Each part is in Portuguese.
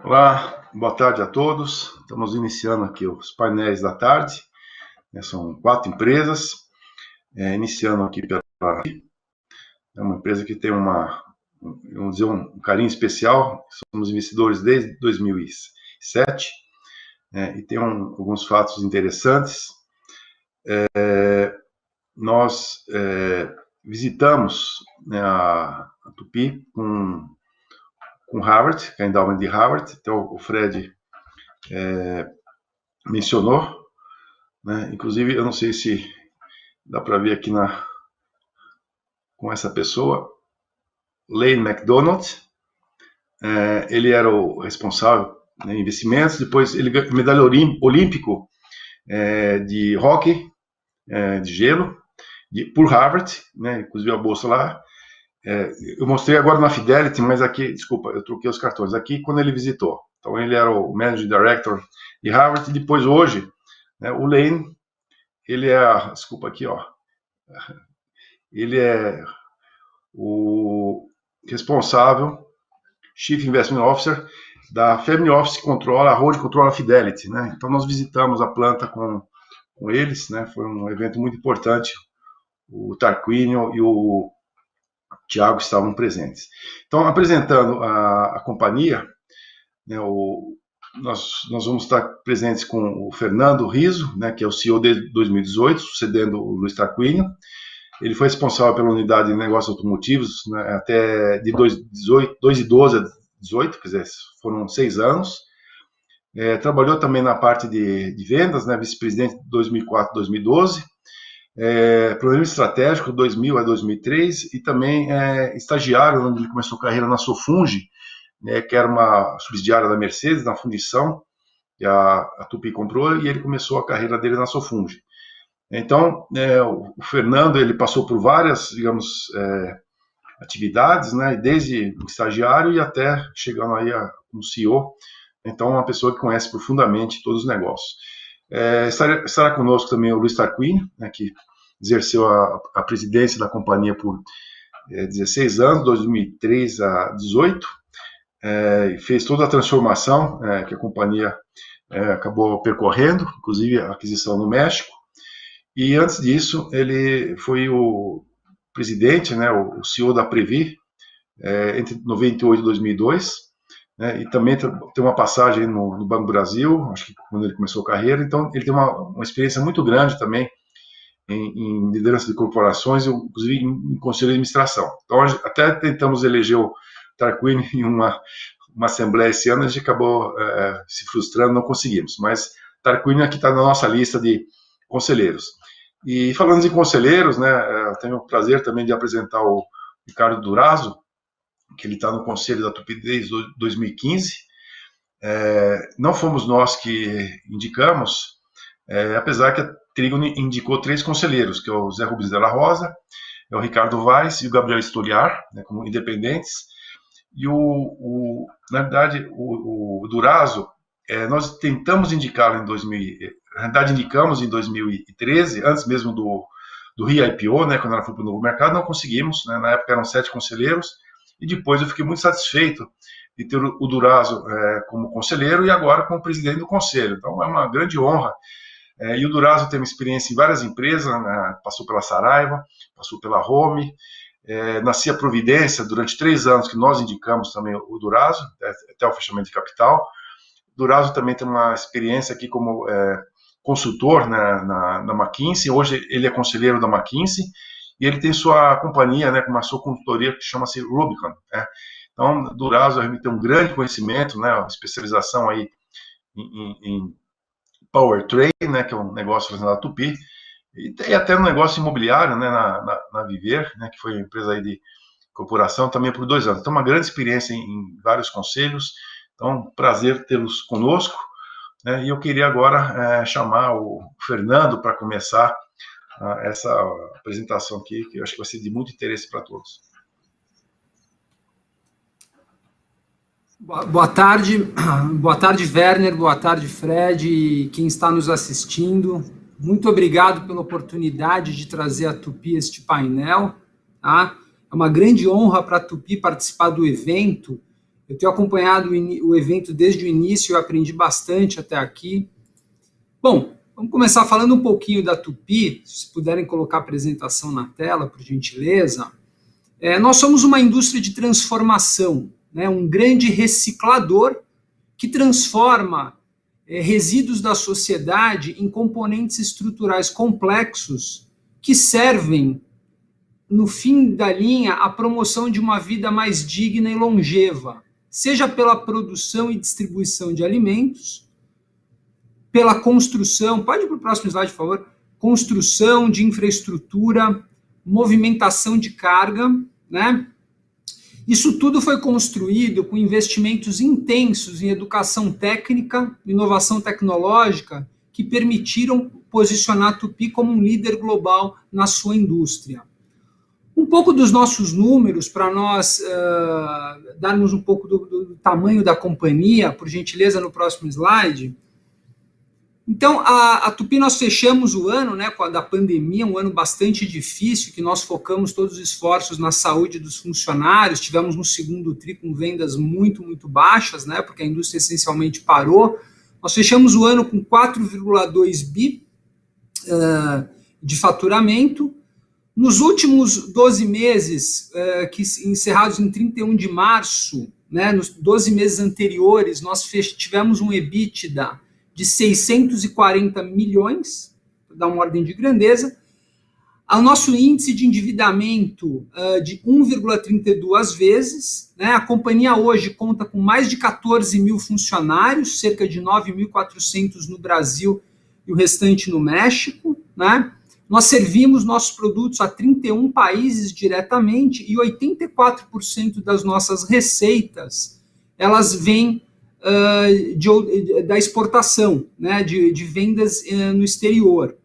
Olá, boa tarde a todos. Estamos iniciando aqui os painéis da tarde. São 4 empresas, iniciando aqui pela... É uma empresa que tem vamos dizer, um carinho especial. Somos investidores desde 2007, e tem alguns fatos interessantes. Nós visitamos, né, a Tupy com Harvard, que é a Endowment de Harvard. Então, o Fred mencionou, né? Inclusive, eu não sei se dá para ver aqui com essa pessoa, Lane McDonald. Ele era o responsável, né, em investimentos. Depois ele ganhou medalha olímpico de hóquei de gelo por Harvard, né? Inclusive a bolsa lá. Eu mostrei agora na Fidelity, mas aqui, desculpa, eu troquei os cartões. Aqui quando ele visitou. Então ele era o Managing Director de Harvard. E depois hoje, né, o Lane, ele é, desculpa aqui, ó, ele é o responsável, Chief Investment Officer da Family Office que controla, a Holding controla a Fidelity, né? Então nós visitamos a planta com eles, né? Foi um evento muito importante. O Tarquínio e o Tiago estavam presentes. Então, apresentando a companhia, né, nós vamos estar presentes com o Fernando Rizzo, né, que é o CEO desde 2018, sucedendo o Luiz Tarquínio. Ele foi responsável pela unidade de negócios automotivos, né, até de 2012 a 2018, quer dizer, foram 6 anos. Trabalhou também na parte de vendas, né, vice-presidente de 2004 a 2012. Programa estratégico 2000 a 2003 e também estagiário, onde ele começou a carreira na Sofungi, né, que era uma subsidiária da Mercedes, na fundição, que a Tupy comprou, e ele começou a carreira dele na Sofungi. Então, o Fernando, ele passou por várias, digamos, atividades, né, desde estagiário e até chegando aí como CEO. Então, uma pessoa que conhece profundamente todos os negócios. Estará conosco também o Luiz Tarquínio, né, que exerceu a presidência da companhia por 16 anos, 2003 a 2018, fez toda a transformação que a companhia acabou percorrendo, inclusive a aquisição no México. E antes disso, ele foi o presidente, né, o CEO da Previ, entre 98 e 2002, né, e também tem uma passagem no Banco do Brasil, acho que quando ele começou a carreira. Então, ele tem uma experiência muito grande também em liderança de corporações, inclusive em conselho de administração. Então, até tentamos eleger o Tarquínio em uma assembleia esse ano, a gente acabou se frustrando, não conseguimos. Mas Tarquínio aqui está na nossa lista de conselheiros. E falando em conselheiros, né, eu tenho o prazer também de apresentar o Ricardo Durazo, que ele está no conselho da Tupy desde 2015. Não fomos nós que indicamos, apesar que a Trigo indicou 3 conselheiros, que é o Zé Rubens de la Rosa, é o Ricardo Vaz e o Gabriel Stoliar, né, como independentes. E na verdade, o Durazo, nós tentamos indicá-lo na verdade, indicamos em 2013, antes mesmo do re-IPO, né, quando ela foi para o novo mercado, não conseguimos, né, na época eram 7 conselheiros, e depois eu fiquei muito satisfeito de ter o Durazo como conselheiro e agora como presidente do conselho. Então é uma grande honra. E o Durazo tem uma experiência em várias empresas, né, passou pela Saraiva, passou pela Home, nascia Providência durante 3 anos, que nós indicamos também o Durazo, até o fechamento de capital. O Durazo também tem uma experiência aqui como consultor, né, na McKinsey. Hoje ele é conselheiro da McKinsey e ele tem sua companhia, né, com uma sua consultoria que chama-se Rubicon. Né? Então, o Durazo tem um grande conhecimento, né, uma especialização aí em Powertrain, né, que é um negócio relacionado à Tupy, e até no negócio imobiliário, né, na Viver, né, que foi uma empresa aí de corporação também por 2 anos. Então, uma grande experiência em vários conselhos. Então, prazer tê-los conosco. Né, e eu queria agora chamar o Fernando para começar essa apresentação aqui, que eu acho que vai ser de muito interesse para todos. Boa tarde, Werner, boa tarde, Fred, e quem está nos assistindo. Muito obrigado pela oportunidade de trazer a Tupy este painel. Tá? É uma grande honra para a Tupy participar do evento. Eu tenho acompanhado o evento desde o início, eu aprendi bastante até aqui. Bom, vamos começar falando um pouquinho da Tupy, se puderem colocar a apresentação na tela, por gentileza. Nós somos uma indústria de transformação, né, um grande reciclador que transforma resíduos da sociedade em componentes estruturais complexos que servem, no fim da linha, à promoção de uma vida mais digna e longeva, seja pela produção e distribuição de alimentos, pela construção, pode ir para o próximo slide, por favor, construção de infraestrutura, movimentação de carga, né? Isso tudo foi construído com investimentos intensos em educação técnica, inovação tecnológica, que permitiram posicionar a Tupy como um líder global na sua indústria. Um pouco dos nossos números, para nós darmos um pouco do tamanho da companhia, por gentileza, no próximo slide. Então, a Tupy, nós fechamos o ano, né, da pandemia, um ano bastante difícil, que nós focamos todos os esforços na saúde dos funcionários, tivemos no segundo tri com vendas muito, muito baixas, né, porque a indústria essencialmente parou. Nós fechamos o ano com 4,2 bi de faturamento. Nos últimos 12 meses, encerrados em 31 de março, né, nos 12 meses anteriores, nós tivemos um EBITDA de 640 milhões, para dar uma ordem de grandeza. O nosso índice de endividamento de 1,32 vezes. Né? A companhia hoje conta com mais de 14 mil funcionários, cerca de 9.400 no Brasil e o restante no México. Né? Nós servimos nossos produtos a 31 países diretamente e 84% das nossas receitas, elas vêm da exportação, né, de vendas no exterior.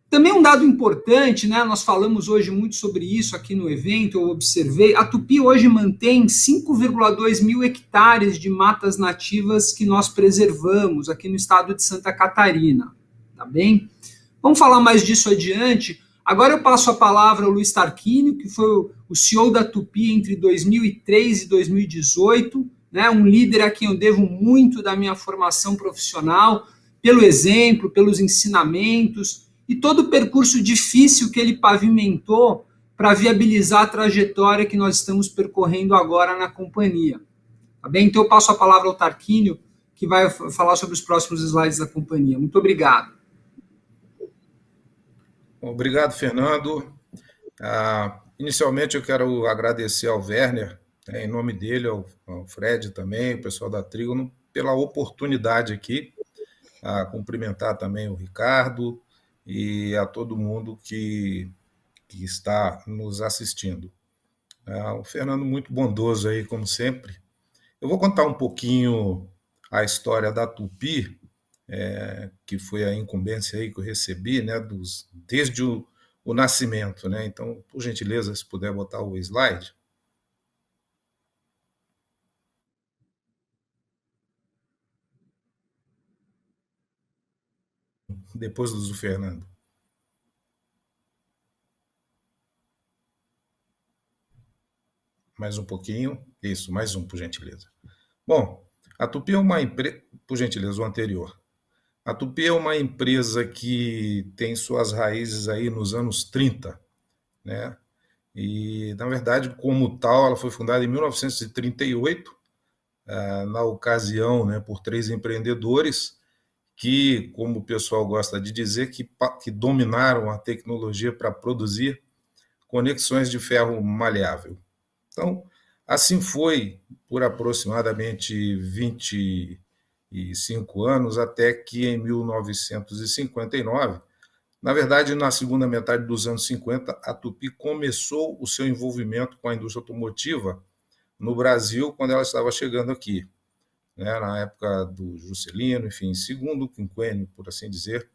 Também um dado importante, né, nós falamos hoje muito sobre isso aqui no evento, eu observei, a Tupy hoje mantém 5,2 mil hectares de matas nativas que nós preservamos aqui no estado de Santa Catarina, tá bem? Vamos falar mais disso adiante. Agora eu passo a palavra ao Luiz Tarquínio, que foi o CEO da Tupy entre 2003 e 2018, né, um líder a quem eu devo muito da minha formação profissional, pelo exemplo, pelos ensinamentos e todo o percurso difícil que ele pavimentou para viabilizar a trajetória que nós estamos percorrendo agora na companhia. Tá bem? Então eu passo a palavra ao Tarquínio, que vai falar sobre os próximos slides da companhia. Muito obrigado. Obrigado, Fernando. Inicialmente eu quero agradecer ao Werner, em nome dele, ao Fred também, o pessoal da Trígono, pela oportunidade aqui, cumprimentar também o Ricardo e a todo mundo que está nos assistindo. O Fernando muito bondoso aí, como sempre. Eu vou contar um pouquinho a história da Tupy, que foi a incumbência aí que eu recebi, né, desde o nascimento, né? Então, por gentileza, se puder botar o slide. Depois do Fernando. Mais um pouquinho. Isso, mais um, por gentileza. Bom, a Tupy é uma empresa... Por gentileza, o anterior. A Tupy é uma empresa que tem suas raízes aí nos anos 30, né? E, na verdade, como tal, ela foi fundada em 1938, na ocasião, né, por 3 empreendedores que, como o pessoal gosta de dizer, que dominaram a tecnologia para produzir conexões de ferro maleável. Então, assim foi por aproximadamente 25 anos, até que em 1959, na verdade, na segunda metade dos anos 50, a Tupy começou o seu envolvimento com a indústria automotiva no Brasil, quando ela estava chegando aqui, né, na época do Juscelino, enfim, segundo quinquênio, por assim dizer,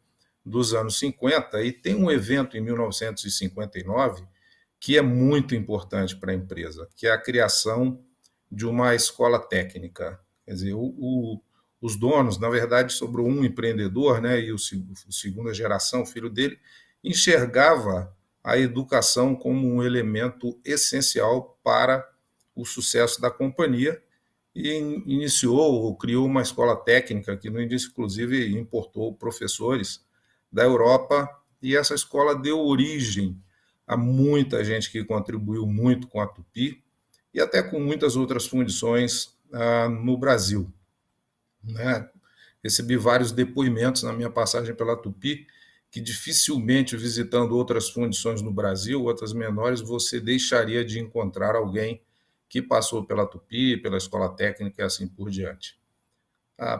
dos anos 50, e tem um evento em 1959 que é muito importante para a empresa, que é a criação de uma escola técnica. Quer dizer, os donos, na verdade, sobrou um empreendedor, né, e o segunda geração, o filho dele, enxergava a educação como um elemento essencial para o sucesso da companhia, e iniciou ou criou uma escola técnica que no início, inclusive, importou professores da Europa, e essa escola deu origem a muita gente que contribuiu muito com a Tupi e até com muitas outras fundições no Brasil, né? Recebi vários depoimentos na minha passagem pela Tupi, que dificilmente visitando outras fundições no Brasil, outras menores, você deixaria de encontrar alguém que passou pela Tupi, pela escola técnica e assim por diante.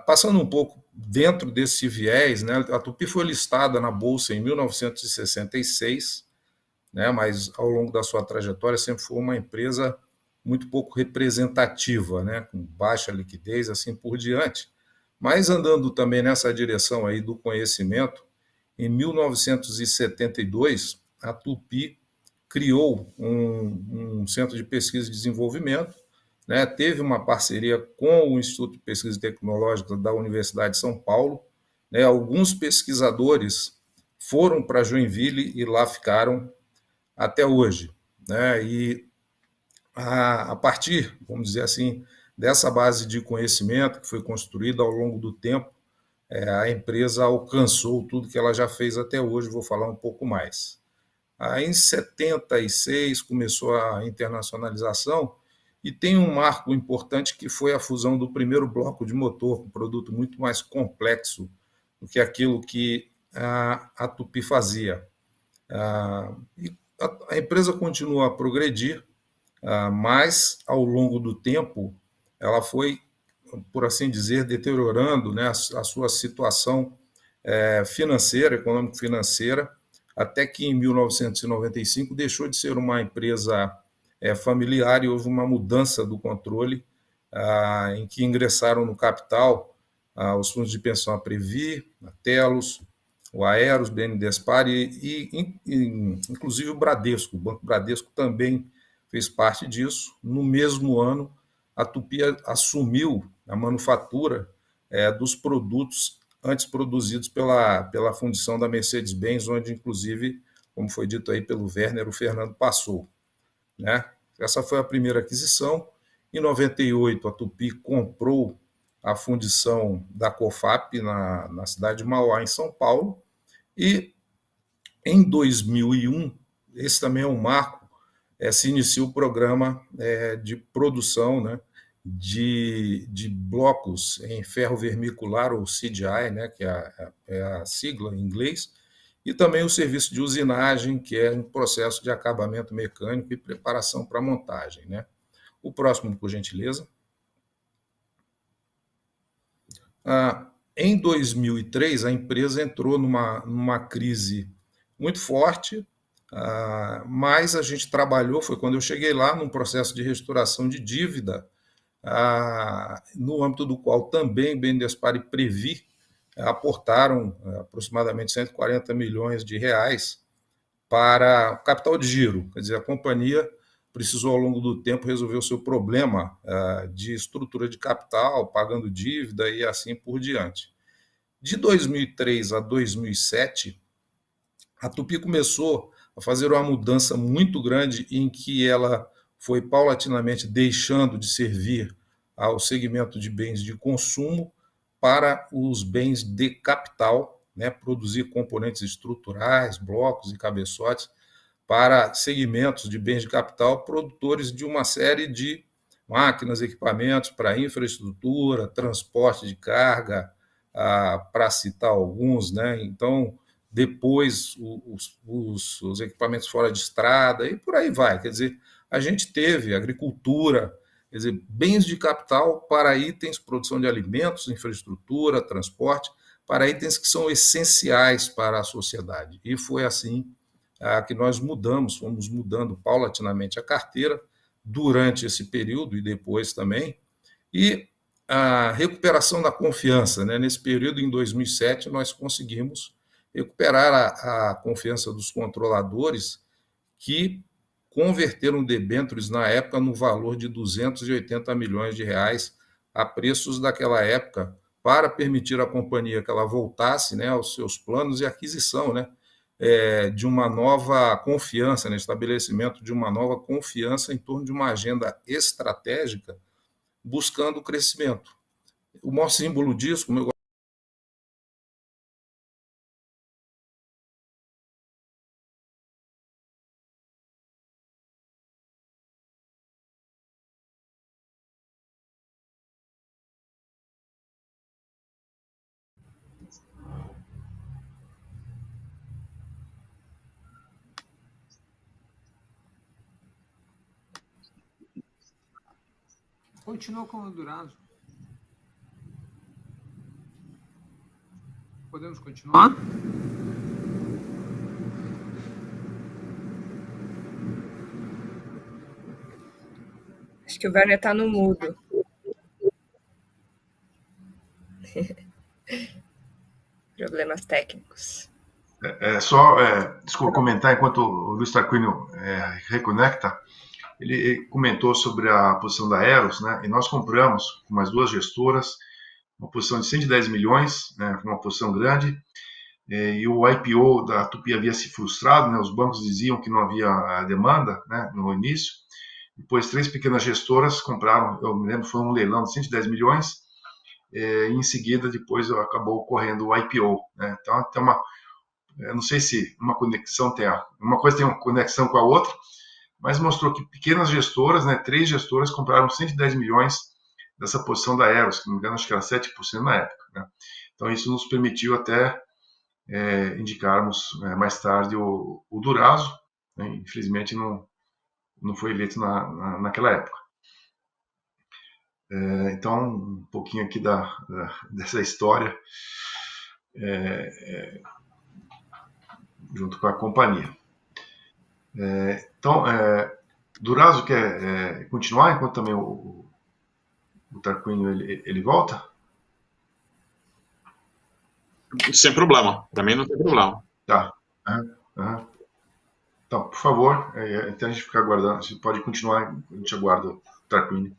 Passando um pouco dentro desse viés, né, a Tupi foi listada na Bolsa em 1966, né, mas ao longo da sua trajetória sempre foi uma empresa muito pouco representativa, né, com baixa liquidez, assim por diante. Mas andando também nessa direção aí do conhecimento, em 1972, a Tupi criou um centro de pesquisa e desenvolvimento, né, teve uma parceria com o Instituto de Pesquisa Tecnológica da Universidade de São Paulo, né, alguns pesquisadores foram para Joinville e lá ficaram até hoje, né, e a partir, vamos dizer assim, dessa base de conhecimento que foi construída ao longo do tempo, a empresa alcançou tudo que ela já fez até hoje, vou falar um pouco mais. Aí, em 76 começou a internacionalização e tem um marco importante que foi a fusão do primeiro bloco de motor, um produto muito mais complexo do que aquilo que a Tupi fazia. E a empresa continua a progredir, mas ao longo do tempo ela foi, por assim dizer, deteriorando, né, a sua situação financeira, econômico-financeira, até que em 1995 deixou de ser uma empresa familiar e houve uma mudança do controle, em que ingressaram no capital os fundos de pensão a Previ, a Telos, o Aeros, o BNDESPAR e inclusive o Bradesco. O Banco Bradesco também fez parte disso. No mesmo ano, a Tupi assumiu a manufatura dos produtos antes produzidos pela fundição da Mercedes-Benz, onde, inclusive, como foi dito aí pelo Werner, o Fernando passou, né? Essa foi a primeira aquisição. Em 98, a Tupi comprou a fundição da COFAP na cidade de Mauá, em São Paulo, e em 2001, esse também é um marco, se inicia o programa de produção, né, de blocos em ferro vermicular, ou CDI, né, que é a sigla em inglês, e também o serviço de usinagem, que é um processo de acabamento mecânico e preparação para montagem, né. O próximo, por gentileza. Em 2003, a empresa entrou numa crise muito forte, mas a gente trabalhou, foi quando eu cheguei lá, num processo de restauração de dívida, no âmbito do qual também BNDESPAR e Previ aportaram aproximadamente 140 milhões de reais para capital de giro. Quer dizer, a companhia precisou, ao longo do tempo, resolver o seu problema de estrutura de capital, pagando dívida e assim por diante. De 2003 a 2007, a Tupi começou a fazer uma mudança muito grande em que ela foi paulatinamente deixando de servir ao segmento de bens de consumo para os bens de capital, né, produzir componentes estruturais, blocos e cabeçotes para segmentos de bens de capital, produtores de uma série de máquinas, equipamentos para infraestrutura, transporte de carga, para citar alguns, né? Então, depois os equipamentos fora de estrada e por aí vai. Quer dizer, a gente teve agricultura, quer dizer, bens de capital para itens, produção de alimentos, infraestrutura, transporte, para itens que são essenciais para a sociedade. E foi assim que nós fomos mudando paulatinamente a carteira durante esse período e depois também. E a recuperação da confiança, né? Nesse período, em 2007, nós conseguimos recuperar a confiança dos controladores, que converteram debêntures na época no valor de 280 milhões de reais a preços daquela época, para permitir à companhia que ela voltasse, né, aos seus planos e aquisição, né, de uma nova confiança, né, estabelecimento de uma nova confiança em torno de uma agenda estratégica buscando o crescimento. O maior símbolo disso, como eu Continua com o Durazo. Podemos continuar? Acho que o Werner está no mudo. Problemas técnicos. Desculpa comentar, enquanto o Luiz Tarquínio reconecta, ele comentou sobre a posição da Eros, né? E nós compramos com mais duas gestoras, uma posição de 110 milhões, né? Uma posição grande, e o IPO da Tupi havia se frustrado, né? Os bancos diziam que não havia demanda, né? No início. Depois, 3 pequenas gestoras compraram, eu me lembro, foi um leilão de 110 milhões, e em seguida, depois acabou ocorrendo o IPO, né? Então, tem eu não sei se uma conexão uma coisa tem uma conexão com a outra, mas mostrou que pequenas gestoras, né, 3 gestoras compraram 110 milhões dessa posição da Eros, que não me engano, acho que era 7% na época, né? Então isso nos permitiu até indicarmos mais tarde o Durazo, né? Infelizmente não foi eleito naquela época. Então, um pouquinho aqui dessa história junto com a companhia. Então, Durazo quer continuar enquanto também o Tarquínio ele volta? Sem problema, para mim não tem problema. Tá. Então, por favor, até a gente ficar aguardando, você pode continuar, a gente aguarda o Tarquínio.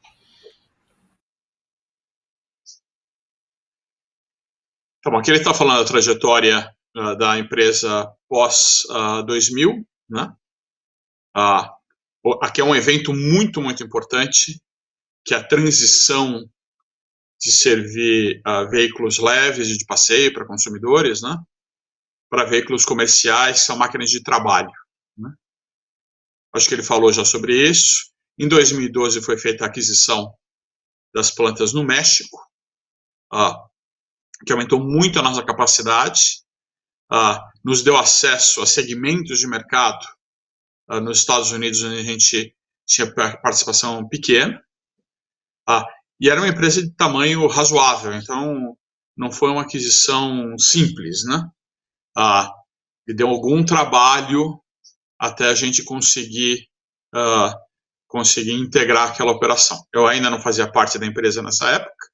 Tá bom, aqui ele está falando da trajetória da empresa pós 2000, né? Aqui é um evento muito, muito importante, que é a transição de servir veículos leves e de passeio para consumidores, né? Para veículos comerciais, que são máquinas de trabalho, né? Acho que ele falou já sobre isso. Em 2012 foi feita a aquisição das plantas no México, que aumentou muito a nossa capacidade, nos deu acesso a segmentos de mercado nos Estados Unidos, onde a gente tinha participação pequena, e era uma empresa de tamanho razoável, então não foi uma aquisição simples, né? E deu algum trabalho até a gente conseguir integrar aquela operação. Eu ainda não fazia parte da empresa nessa época,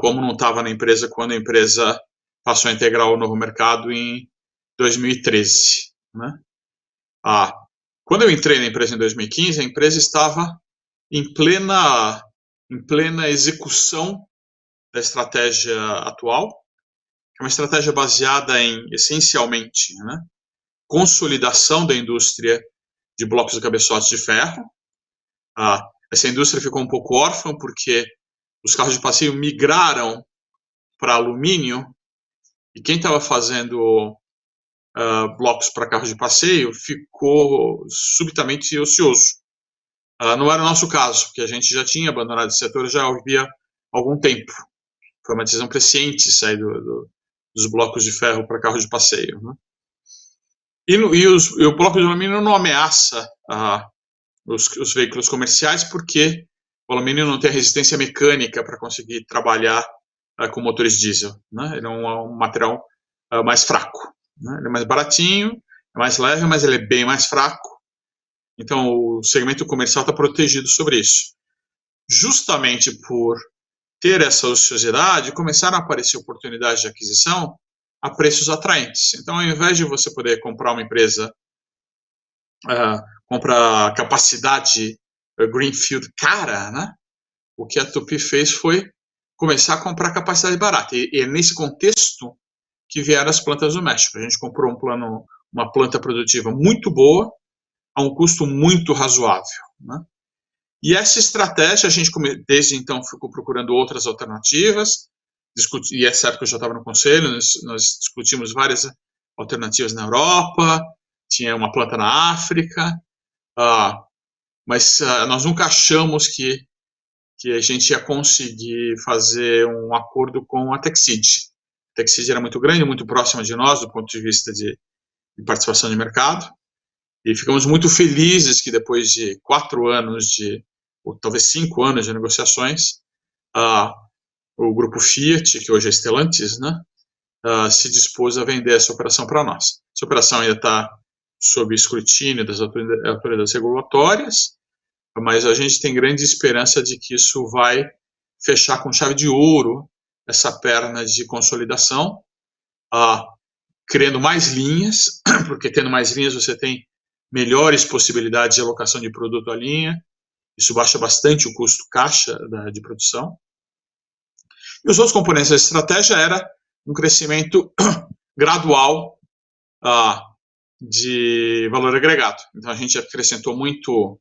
como não estava na empresa quando a empresa passou a integrar o novo mercado em 2013, né? Quando eu entrei na empresa em 2015, a empresa estava em plena execução da estratégia atual, que é uma estratégia baseada em, essencialmente, né, consolidação da indústria de blocos e cabeçotes de ferro. Essa indústria ficou um pouco órfã porque os carros de passeio migraram para alumínio, e quem estava fazendo blocos para carros de passeio ficou subitamente ocioso. Não era o nosso caso, porque a gente já tinha abandonado esse setor já havia algum tempo. Foi uma decisão presciente sair dos blocos de ferro para carros de passeio, né? E o bloco de alumínio não ameaça os veículos comerciais, porque o alumínio não tem a resistência mecânica para conseguir trabalhar com motores diesel, né? Ele é um material mais fraco, né? Ele é mais baratinho, é mais leve, mas ele é bem mais fraco. Então, o segmento comercial está protegido sobre isso. Justamente por ter essa ociosidade, começaram a aparecer oportunidades de aquisição a preços atraentes. Então, ao invés de você poder comprar uma empresa, comprar capacidade greenfield cara, né? O que a Tupi fez foi começar a comprar capacidade barata. E é nesse contexto que vieram as plantas do México. A gente comprou uma planta produtiva muito boa, a um custo muito razoável, né? E essa estratégia, a gente desde então ficou procurando outras alternativas, e essa época eu já estava no conselho, nós discutimos várias alternativas na Europa, tinha uma planta na África, mas nós nunca achamos que a gente ia conseguir fazer um acordo com a Texid. A Texid era muito grande, muito próxima de nós, do ponto de vista de participação de mercado, e ficamos muito felizes que depois de 4 anos, ou talvez 5 anos de negociações, o grupo Fiat, que hoje é Stellantis, né, se dispôs a vender essa operação para nós. Essa operação ainda está sob escrutínio das autoridades regulatórias, mas a gente tem grande esperança de que isso vai fechar com chave de ouro essa perna de consolidação, criando mais linhas, porque tendo mais linhas você tem melhores possibilidades de alocação de produto à linha, isso baixa bastante o custo caixa de produção. E os outros componentes da estratégia era um crescimento gradual de valor agregado. Então a gente acrescentou muito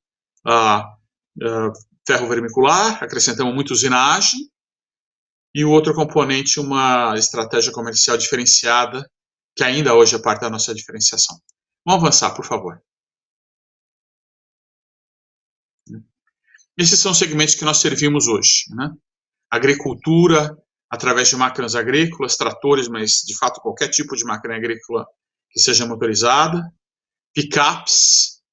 ferro vermicular, acrescentamos muito usinagem, e o outro componente, uma estratégia comercial diferenciada, que ainda hoje é parte da nossa diferenciação. Vamos avançar, por favor. Esses são os segmentos que nós servimos hoje, né? Agricultura, através de máquinas agrícolas, tratores, mas de fato qualquer tipo de máquina agrícola que seja motorizada, picapes,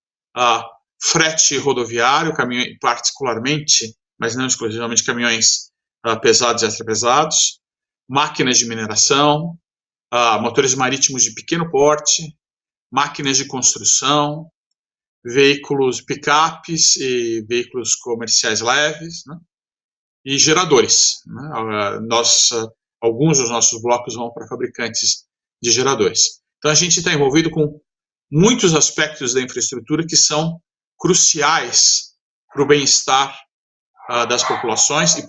frete rodoviário, particularmente, mas não exclusivamente caminhões pesados e extrapesados, máquinas de mineração, motores marítimos de pequeno porte, máquinas de construção, veículos picapes e veículos comerciais leves, né? E geradores, né? Alguns dos nossos blocos vão para fabricantes de geradores. Então a gente está envolvido com muitos aspectos da infraestrutura que são cruciais para o bem-estar das populações e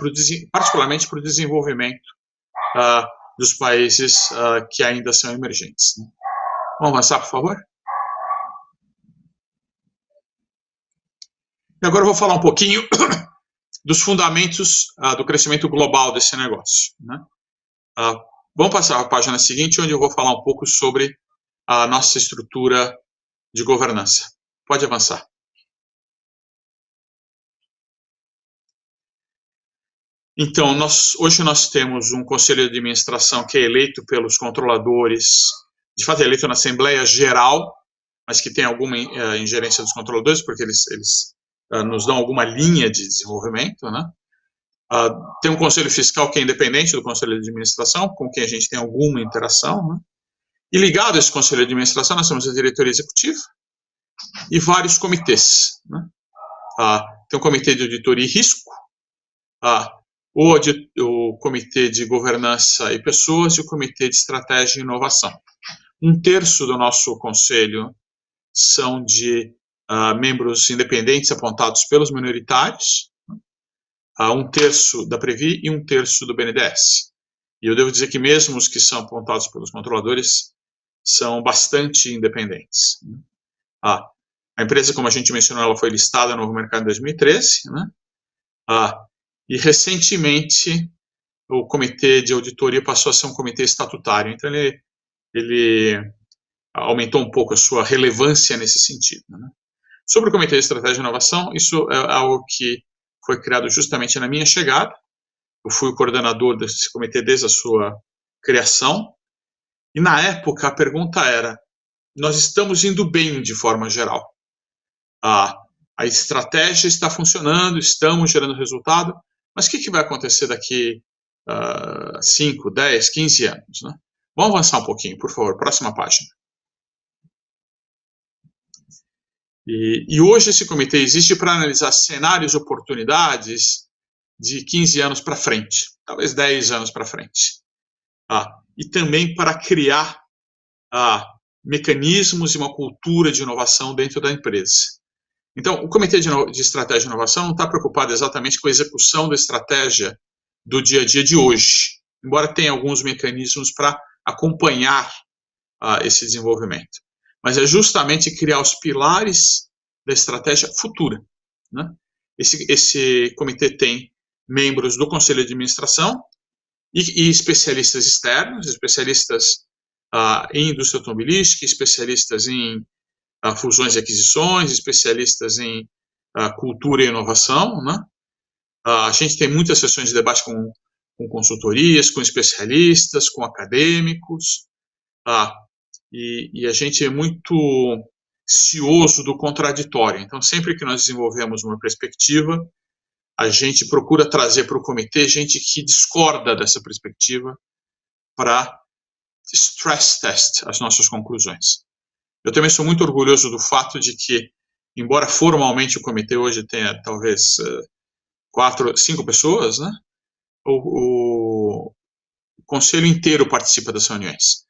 particularmente para o desenvolvimento dos países que ainda são emergentes, né? Vamos avançar, por favor? E agora eu vou falar um pouquinho dos fundamentos do crescimento global desse negócio, né? Vamos passar à página seguinte, onde eu vou falar um pouco sobre a nossa estrutura de governança. Pode avançar. Então, hoje nós temos um conselho de administração que é eleito pelos controladores, de fato é eleito na Assembleia Geral, mas que tem alguma ingerência dos controladores, porque eles nos dão alguma linha de desenvolvimento, né? Tem um conselho fiscal que é independente do conselho de administração, com quem a gente tem alguma interação, né? E ligado a esse conselho de administração, nós temos a diretoria executiva e vários comitês, né? Tem o comitê de auditoria e risco, o comitê de governança e pessoas e o comitê de estratégia e inovação. 1/3 do nosso conselho são de membros independentes apontados pelos minoritários, 1/3 da Previ e 1/3 do BNDES. E eu devo dizer que mesmo os que são apontados pelos controladores são bastante independentes. A empresa, como a gente mencionou, ela foi listada no novo mercado em 2013, né? E recentemente o comitê de auditoria passou a ser um comitê estatutário, então ele aumentou um pouco a sua relevância nesse sentido, né? Sobre o comitê de estratégia e inovação, isso é algo que foi criado justamente na minha chegada. Eu fui o coordenador desse comitê desde a sua criação, e na época a pergunta era: nós estamos indo bem de forma geral, a estratégia está funcionando, estamos gerando resultado, mas o que vai acontecer daqui 5, 10, 15 anos, né? Vamos avançar um pouquinho, por favor, próxima página. E hoje esse comitê existe para analisar cenários e oportunidades de 15 anos para frente, talvez 10 anos para frente. E também para criar mecanismos e uma cultura de inovação dentro da empresa. Então, o Comitê de Estratégia e Inovação não está preocupado exatamente com a execução da estratégia do dia a dia de hoje, embora tenha alguns mecanismos para acompanhar esse desenvolvimento. Mas é justamente criar os pilares da estratégia futura, né? esse comitê tem membros do conselho de administração e especialistas externos, especialistas em indústria automobilística, especialistas em fusões e aquisições, especialistas em cultura e inovação, né? A gente tem muitas sessões de debate com consultorias, com especialistas, com acadêmicos, e a gente é muito cioso do contraditório. Então, sempre que nós desenvolvemos uma perspectiva, a gente procura trazer para o comitê gente que discorda dessa perspectiva para stress test as nossas conclusões. Eu também sou muito orgulhoso do fato de que, embora formalmente o comitê hoje tenha talvez 4, 5 pessoas, né, o conselho inteiro participa das reuniões.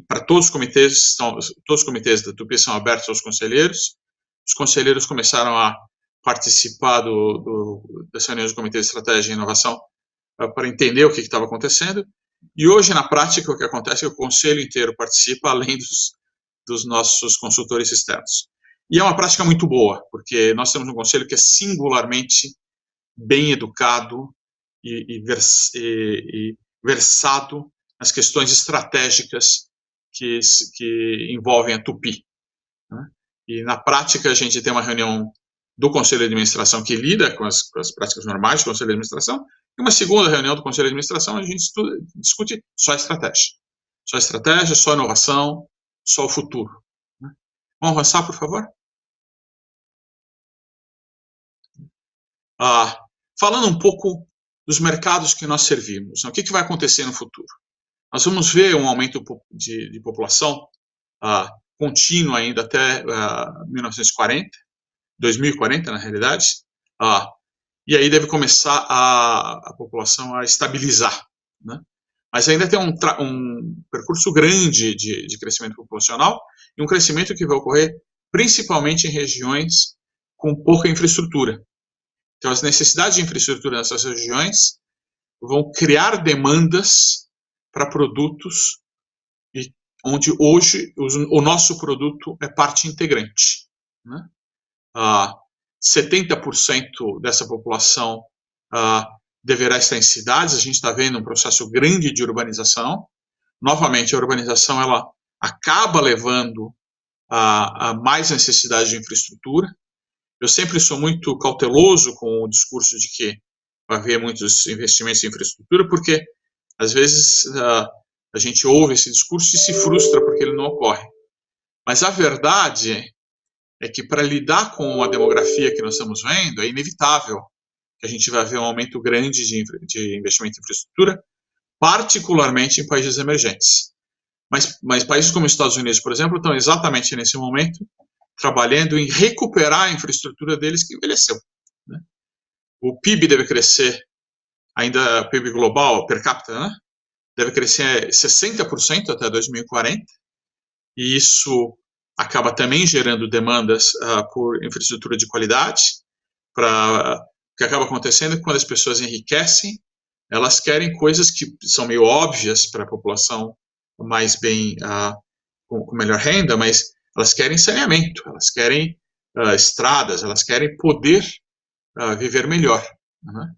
Para todos os comitês da Tupi são abertos aos conselheiros. Os conselheiros começaram a participar das reuniões do Comitê de Estratégia e Inovação para entender o que estava acontecendo. E hoje, na prática, o que acontece é que o conselho inteiro participa, além dos nossos consultores externos. E é uma prática muito boa, porque nós temos um conselho que é singularmente bem educado e versado nas questões estratégicas que envolvem a Tupi, né? E, na prática, a gente tem uma reunião do Conselho de Administração que lida com as práticas normais do Conselho de Administração, e uma segunda reunião do Conselho de Administração a gente discute só estratégia. Só estratégia, só inovação, só o futuro, né? Vamos avançar, por favor? Falando um pouco dos mercados que nós servimos, né? O que vai acontecer no futuro? Nós vamos ver um aumento de população contínuo ainda até 2040, na realidade, e aí deve começar a população a estabilizar, né? Mas ainda tem um percurso grande de crescimento populacional e um crescimento que vai ocorrer principalmente em regiões com pouca infraestrutura. Então, as necessidades de infraestrutura nessas regiões vão criar demandas para produtos onde hoje o nosso produto é parte integrante, né? 70% dessa população deverá estar em cidades. A gente está vendo um processo grande de urbanização. Novamente, a urbanização ela acaba levando a mais necessidade de infraestrutura. Eu sempre sou muito cauteloso com o discurso de que vai haver muitos investimentos em infraestrutura, porque, às vezes, a gente ouve esse discurso e se frustra porque ele não ocorre. Mas a verdade é que, para lidar com a demografia que nós estamos vendo, é inevitável que a gente vai ver um aumento grande de investimento em infraestrutura, particularmente em países emergentes. Mas países como os Estados Unidos, por exemplo, estão exatamente nesse momento trabalhando em recuperar a infraestrutura deles que envelheceu, né? O PIB deve crescer, ainda PIB global, per capita, né? Deve crescer 60% até 2040, e isso acaba também gerando demandas por infraestrutura de qualidade. O que acaba acontecendo é que quando as pessoas enriquecem, elas querem coisas que são meio óbvias para a população mais bem, com melhor renda, mas elas querem saneamento, elas querem estradas, elas querem poder viver melhor, né?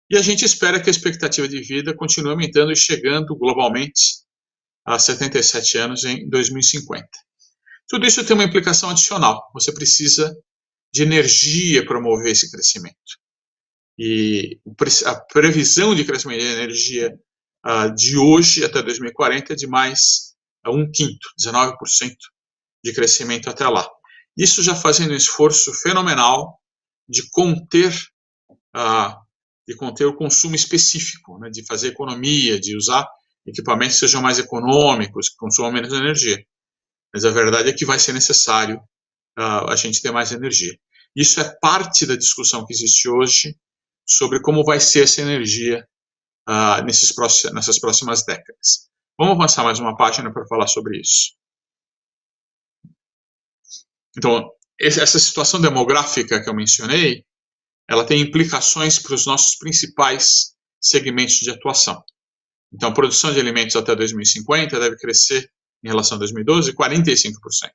E a gente espera que a expectativa de vida continue aumentando e chegando globalmente a 77 anos em 2050. Tudo isso tem uma implicação adicional. Você precisa de energia para mover esse crescimento. E a previsão de crescimento de energia de hoje até 2040 é de mais 1/5, 19% de crescimento até lá. Isso já fazendo um esforço fenomenal de conter o consumo específico, né, de fazer economia, de usar equipamentos que sejam mais econômicos, que consumam menos energia. Mas a verdade é que vai ser necessário a gente ter mais energia. Isso é parte da discussão que existe hoje sobre como vai ser essa energia nessas próximas décadas. Vamos avançar mais uma página para falar sobre isso. Então, essa situação demográfica que eu mencionei, ela tem implicações para os nossos principais segmentos de atuação. Então, a produção de alimentos até 2050 deve crescer, em relação a 2012, 45%.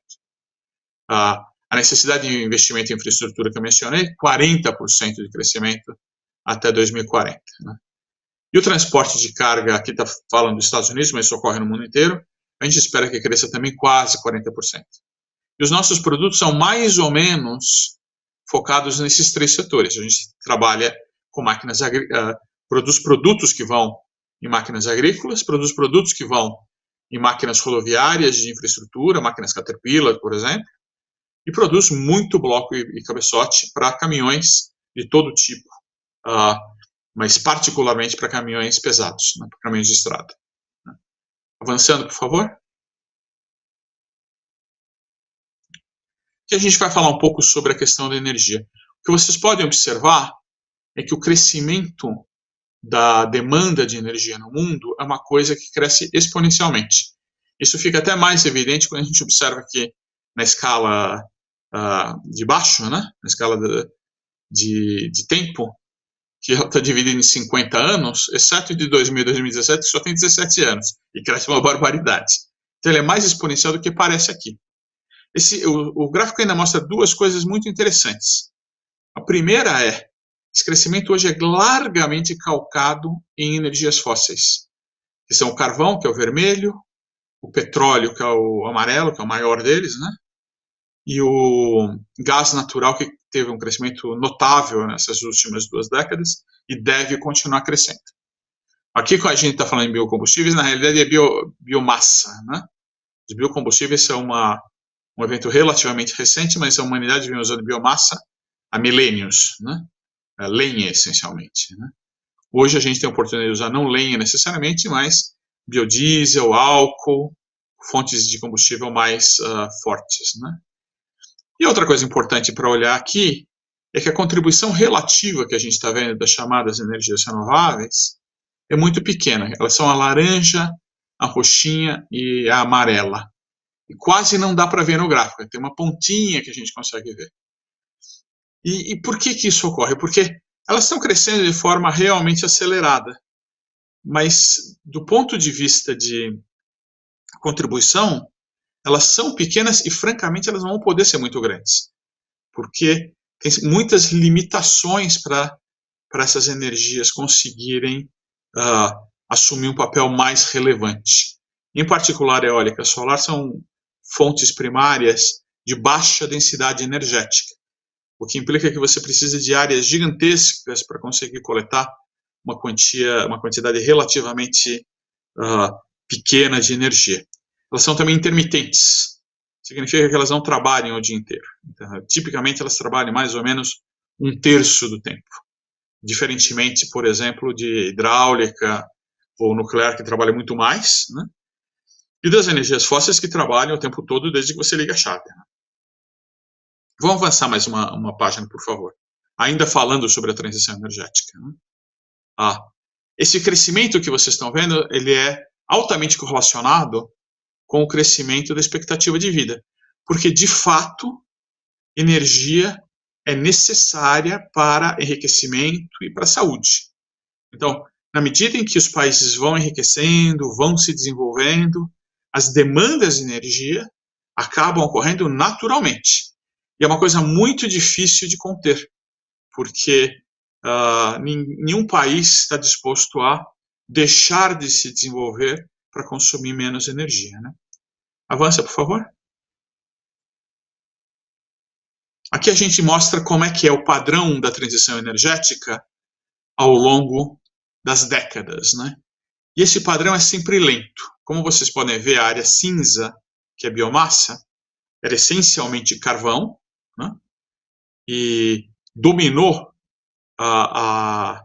A A necessidade de investimento em infraestrutura que eu mencionei, 40% de crescimento até 2040. Né? E o transporte de carga, aqui está falando dos Estados Unidos, mas isso ocorre no mundo inteiro, a gente espera que cresça também quase 40%. E os nossos produtos são mais ou menos focados nesses 3 setores. A gente trabalha com máquinas produz produtos que vão em máquinas agrícolas, produz produtos que vão em máquinas rodoviárias de infraestrutura, máquinas Caterpillar, por exemplo, e produz muito bloco e cabeçote para caminhões de todo tipo, mas particularmente para caminhões pesados, né, para caminhões de estrada. Avançando, por favor. Aqui a gente vai falar um pouco sobre a questão da energia. O que vocês podem observar é que o crescimento da demanda de energia no mundo é uma coisa que cresce exponencialmente. Isso fica até mais evidente quando a gente observa que na escala de baixo, né, na escala de tempo, que está dividido em 50 anos, exceto de 2000 e 2017, que só tem 17 anos, e cresce uma barbaridade. Então ele é mais exponencial do que parece aqui. O gráfico ainda mostra 2 coisas muito interessantes. A primeira é, esse crescimento hoje é largamente calcado em energias fósseis, que são o carvão, que é o vermelho, o petróleo, que é o amarelo, que é o maior deles, né? E o gás natural, que teve um crescimento notável nessas últimas 2 décadas e deve continuar crescendo. Aqui que a gente está falando em biocombustíveis, na realidade é biomassa, né? Os biocombustíveis são um evento relativamente recente, mas a humanidade vem usando biomassa há milênios, né? Lenha, essencialmente. Né? Hoje a gente tem a oportunidade de usar não lenha necessariamente, mas biodiesel, álcool, fontes de combustível mais fortes. Né? E outra coisa importante para olhar aqui é que a contribuição relativa que a gente está vendo das chamadas energias renováveis é muito pequena. Elas são a laranja, a roxinha e a amarela. E quase não dá para ver no gráfico, tem uma pontinha que a gente consegue ver. E por que isso ocorre? Porque elas estão crescendo de forma realmente acelerada, mas do ponto de vista de contribuição, elas são pequenas e, francamente, elas não vão poder ser muito grandes, porque tem muitas limitações para essas energias conseguirem assumir um papel mais relevante. Em particular, a eólica e a solar são fontes primárias de baixa densidade energética, o que implica que você precisa de áreas gigantescas para conseguir coletar uma quantidade relativamente pequena de energia. Elas são também intermitentes, significa que elas não trabalham o dia inteiro. Então, tipicamente, elas trabalham mais ou menos 1/3 do tempo, diferentemente, por exemplo, de hidráulica ou nuclear, que trabalha muito mais, né? E das energias fósseis que trabalham o tempo todo desde que você liga a chave. Né? Vamos avançar mais uma página, por favor. Ainda falando sobre a transição energética. Né? Esse crescimento que vocês estão vendo, ele é altamente correlacionado com o crescimento da expectativa de vida. Porque, de fato, energia é necessária para enriquecimento e para a saúde. Então, na medida em que os países vão enriquecendo, vão se desenvolvendo, as demandas de energia acabam ocorrendo naturalmente. E é uma coisa muito difícil de conter, porque nenhum país está disposto a deixar de se desenvolver para consumir menos energia. Né? Avança, por favor. Aqui a gente mostra como é que é o padrão da transição energética ao longo das décadas. Né? E esse padrão é sempre lento. Como vocês podem ver, a área cinza, que é biomassa, era essencialmente carvão, né? E dominou a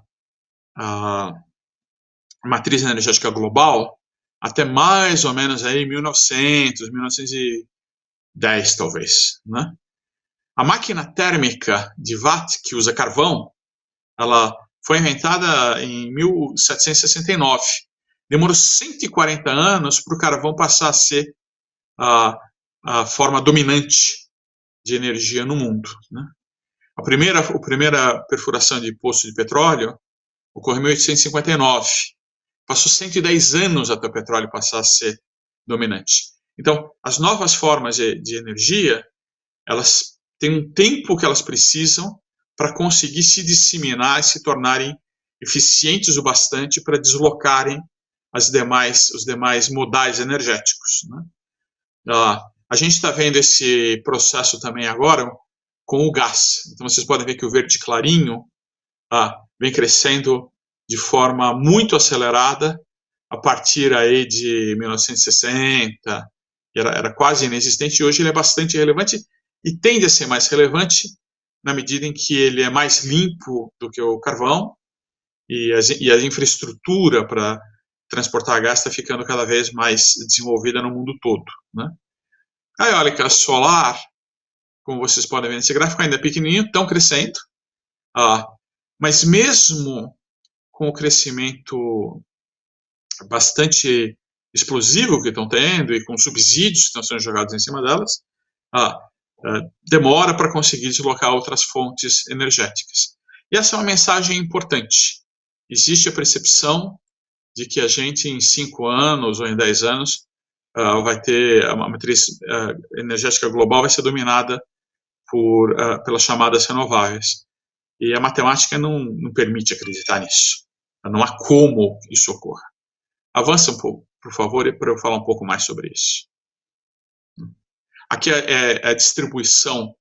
matriz energética global até mais ou menos aí 1900, 1910 talvez. Né? A máquina térmica de Watt, que usa carvão, ela foi inventada em 1769. Demorou 140 anos para o carvão passar a ser a forma dominante de energia no mundo. Né? A primeira perfuração de poço de petróleo ocorreu em 1859. Passou 110 anos até o petróleo passar a ser dominante. Então, as novas formas de energia, elas tem um tempo que elas precisam para conseguir se disseminar e se tornarem eficientes o bastante para deslocarem os demais modais energéticos, né? A gente está vendo esse processo também agora com o gás. Então, vocês podem ver que o verde clarinho vem crescendo de forma muito acelerada a partir aí de 1960, era quase inexistente, e hoje ele é bastante relevante e tende a ser mais relevante na medida em que ele é mais limpo do que o carvão e a infraestrutura para transportar gás está ficando cada vez mais desenvolvida no mundo todo, né? A eólica solar, como vocês podem ver nesse gráfico, ainda é pequenininho, estão crescendo, mas mesmo com o crescimento bastante explosivo que estão tendo e com subsídios que estão sendo jogados em cima delas, demora para conseguir deslocar outras fontes energéticas. E essa é uma mensagem importante. Existe a percepção de que a gente, em 5 anos ou em 10 anos, vai ter a matriz energética global vai ser dominada pelas chamadas renováveis. E a matemática não permite acreditar nisso. Não há como isso ocorra. Avança um pouco, por favor, para eu falar um pouco mais sobre isso. Aqui é a distribuição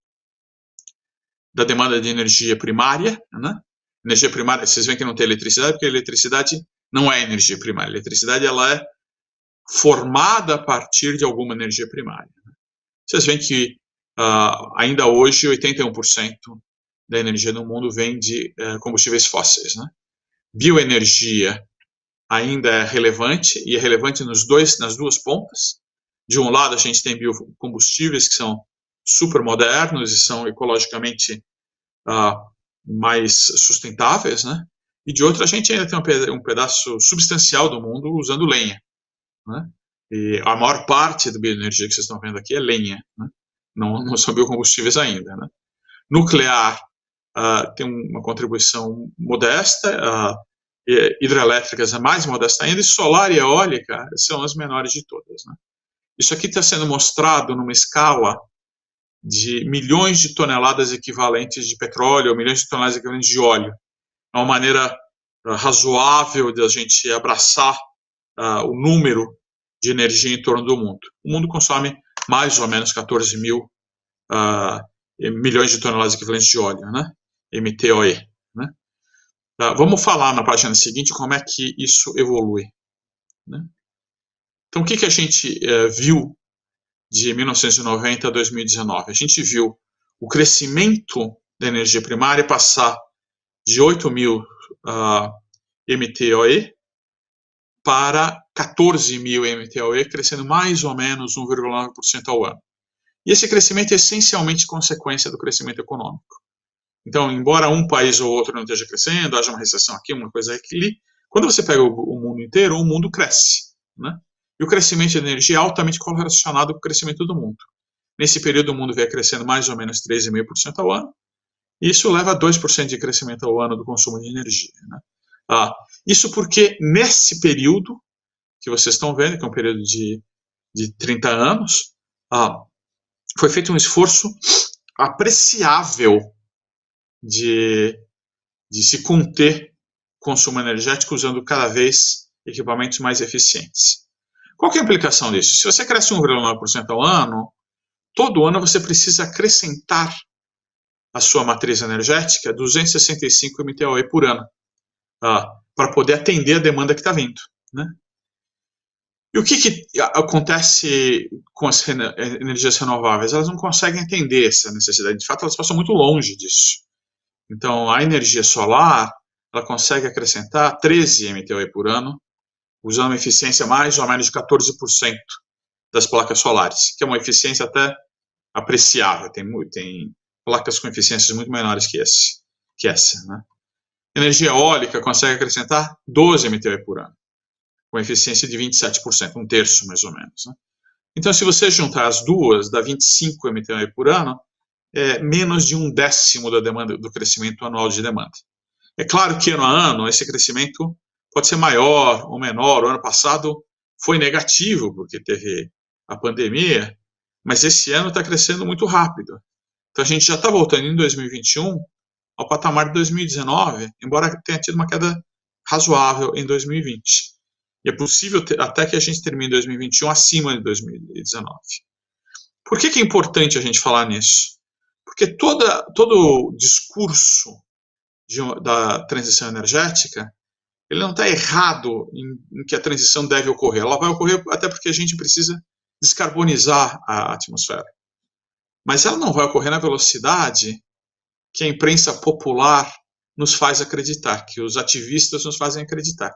da demanda de energia primária, né? Energia primária, vocês veem que não tem eletricidade, porque a eletricidade não é energia primária. A eletricidade ela é formada a partir de alguma energia primária. Vocês veem que ainda hoje 81% da energia do mundo vem de combustíveis fósseis, né? Bioenergia ainda é relevante, e é relevante nas duas pontas. De um lado, a gente tem biocombustíveis que são super modernos e são ecologicamente mais sustentáveis, né? E de outro, a gente ainda tem um pedaço substancial do mundo usando lenha, né? E a maior parte da bioenergia que vocês estão vendo aqui é lenha, né? Não são biocombustíveis ainda, né? Nuclear tem uma contribuição modesta, hidrelétricas é mais modesta ainda, e solar e eólica são as menores de todas, né? Isso aqui está sendo mostrado numa escala de milhões de toneladas equivalentes de petróleo, ou milhões de toneladas equivalentes de óleo. É uma maneira razoável de a gente abraçar o número de energia em torno do mundo. O mundo consome mais ou menos 14 mil milhões de toneladas equivalentes de óleo, né? MTOE, né? Vamos falar na página seguinte como é que isso evolui, né? Então, o que a gente viu de 1990 a 2019? A gente viu o crescimento da energia primária passar de 8 mil MTOE para 14 mil MTOE, crescendo mais ou menos 1,9% ao ano. E esse crescimento é essencialmente consequência do crescimento econômico. Então, embora um país ou outro não esteja crescendo, haja uma recessão aqui, uma coisa aqui, quando você pega o mundo inteiro, o mundo cresce, né? E o crescimento de energia é altamente correlacionado com o crescimento do mundo. Nesse período, o mundo veio crescendo mais ou menos 13,5% ao ano, e isso leva a 2% de crescimento ao ano do consumo de energia, né? Isso porque, nesse período que vocês estão vendo, que é um período de 30 anos, foi feito um esforço apreciável de se conter o consumo energético usando cada vez equipamentos mais eficientes. Qual que é a implicação disso? Se você cresce 1,9% ao ano, todo ano você precisa acrescentar à sua matriz energética 265 MTOE por ano, para poder atender a demanda que está vindo, né? E o que acontece com as energias renováveis? Elas não conseguem atender essa necessidade. De fato, elas passam muito longe disso. Então, a energia solar, ela consegue acrescentar 13 MTOE por ano, usando uma eficiência mais ou menos de 14% das placas solares, que é uma eficiência até apreciável. Tem placas com eficiências muito menores que essa, né? Energia eólica consegue acrescentar 12 MTOE por ano, com eficiência de 27%, um terço mais ou menos, né? Então, se você juntar as duas, dá 25 MTOE por ano, menos de 1/10 da demanda, do crescimento anual de demanda. É claro que ano a ano esse crescimento pode ser maior ou menor. O ano passado foi negativo porque teve a pandemia, mas esse ano está crescendo muito rápido. Então a gente já está voltando em 2021 ao patamar de 2019, embora tenha tido uma queda razoável em 2020. E é possível até que a gente termine 2021 acima de 2019. Por que é importante a gente falar nisso? Porque todo o discurso da transição energética, ele não está errado em que a transição deve ocorrer. Ela vai ocorrer até porque a gente precisa descarbonizar a atmosfera. Mas ela não vai ocorrer na velocidade que a imprensa popular nos faz acreditar, que os ativistas nos fazem acreditar.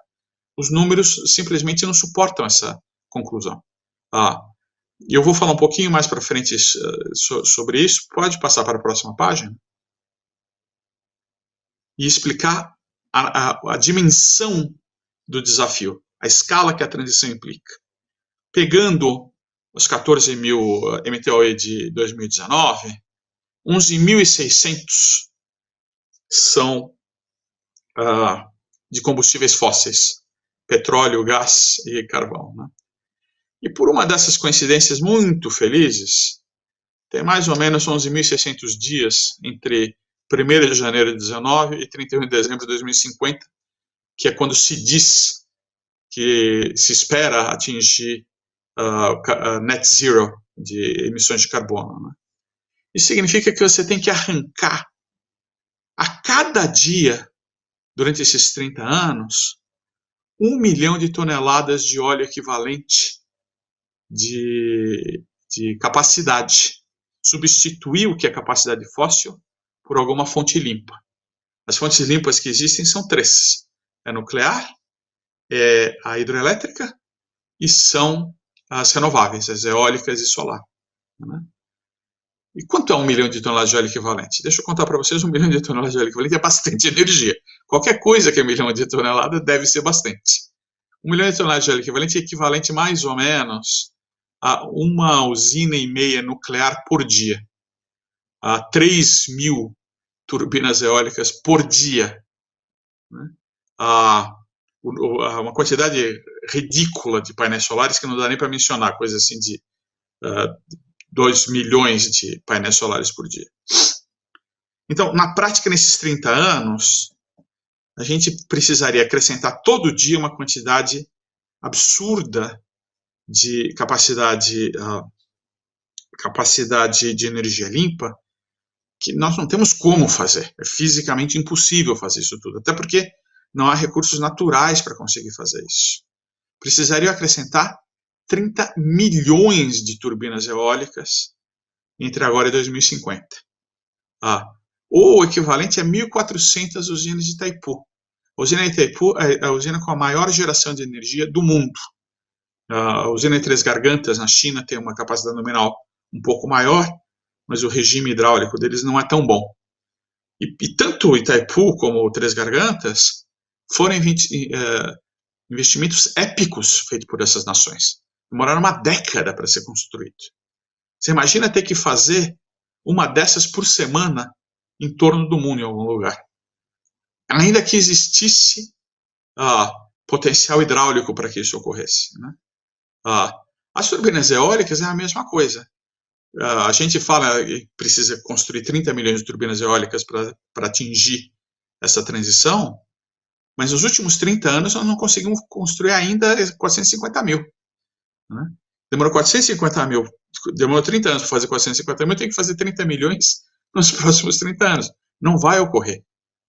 Os números simplesmente não suportam essa conclusão. E eu vou falar um pouquinho mais para frente sobre isso. Pode passar para a próxima página? E explicar a dimensão do desafio, a escala que a transição implica. Pegando os 14 mil MTOE de 2019, 11.600 são de combustíveis fósseis, petróleo, gás e carvão. Né? E por uma dessas coincidências muito felizes, tem mais ou menos 11.600 dias entre 1º de janeiro de 2019 e 31 de dezembro de 2050, que é quando se diz que se espera atingir net zero de emissões de carbono. Né? Isso significa que você tem que arrancar a cada dia, durante esses 30 anos, 1 milhão de toneladas de óleo equivalente de capacidade. Substituir o que é capacidade fóssil por alguma fonte limpa. As fontes limpas que existem são 3. É nuclear, é a hidroelétrica e são as renováveis, as eólicas e solar. Né? E quanto é 1 milhão de toneladas de óleo equivalente? Deixa eu contar para vocês, 1 milhão de toneladas de óleo equivalente é bastante energia. Qualquer coisa que é 1 milhão de toneladas deve ser bastante. 1 milhão de toneladas de óleo equivalente é equivalente mais ou menos a uma usina e meia nuclear por dia. A 3.000 turbinas eólicas por dia. Né? Uma quantidade ridícula de painéis solares que não dá nem para mencionar, coisa assim de 2 milhões de painéis solares por dia. Então, na prática, nesses 30 anos, a gente precisaria acrescentar todo dia uma quantidade absurda de capacidade de energia limpa, que nós não temos como fazer. É fisicamente impossível fazer isso tudo, até porque não há recursos naturais para conseguir fazer isso. Precisaria acrescentar 30 milhões de turbinas eólicas entre agora e 2050. Ou o equivalente a 1.400 usinas de Itaipu. A usina de Itaipu é a usina com a maior geração de energia do mundo. A usina de Três Gargantas, na China, tem uma capacidade nominal um pouco maior, mas o regime hidráulico deles não é tão bom. E tanto Itaipu como Três Gargantas foram investimentos épicos feitos por essas nações. Demoraram uma década para ser construído. Você imagina ter que fazer uma dessas por semana em torno do mundo, em algum lugar. Ainda que existisse potencial hidráulico para que isso ocorresse. Né? As turbinas eólicas é a mesma coisa. A gente fala que precisa construir 30 milhões de turbinas eólicas para atingir essa transição, mas nos últimos 30 anos nós não conseguimos construir ainda 450 mil. Né? Demorou 30 anos para fazer 450 mil, tem que fazer 30 milhões nos próximos 30 anos. Não vai ocorrer.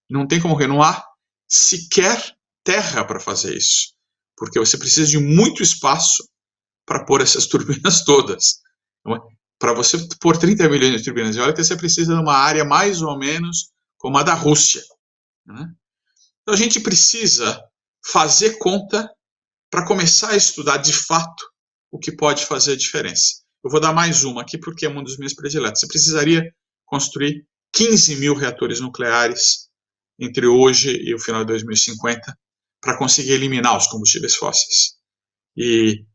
Não tem como ocorrer. Não há sequer terra para fazer isso, porque você precisa de muito espaço para pôr essas turbinas todas. Para você pôr 30 milhões de turbinas eólicas, você precisa de uma área mais ou menos como a da Rússia. Né? Então a gente precisa fazer conta para começar a estudar de fato o que pode fazer a diferença. Eu vou dar mais uma aqui porque é um dos meus prediletos. Você precisaria construir 15 mil reatores nucleares entre hoje e o final de 2050 para conseguir eliminar os combustíveis fósseis. E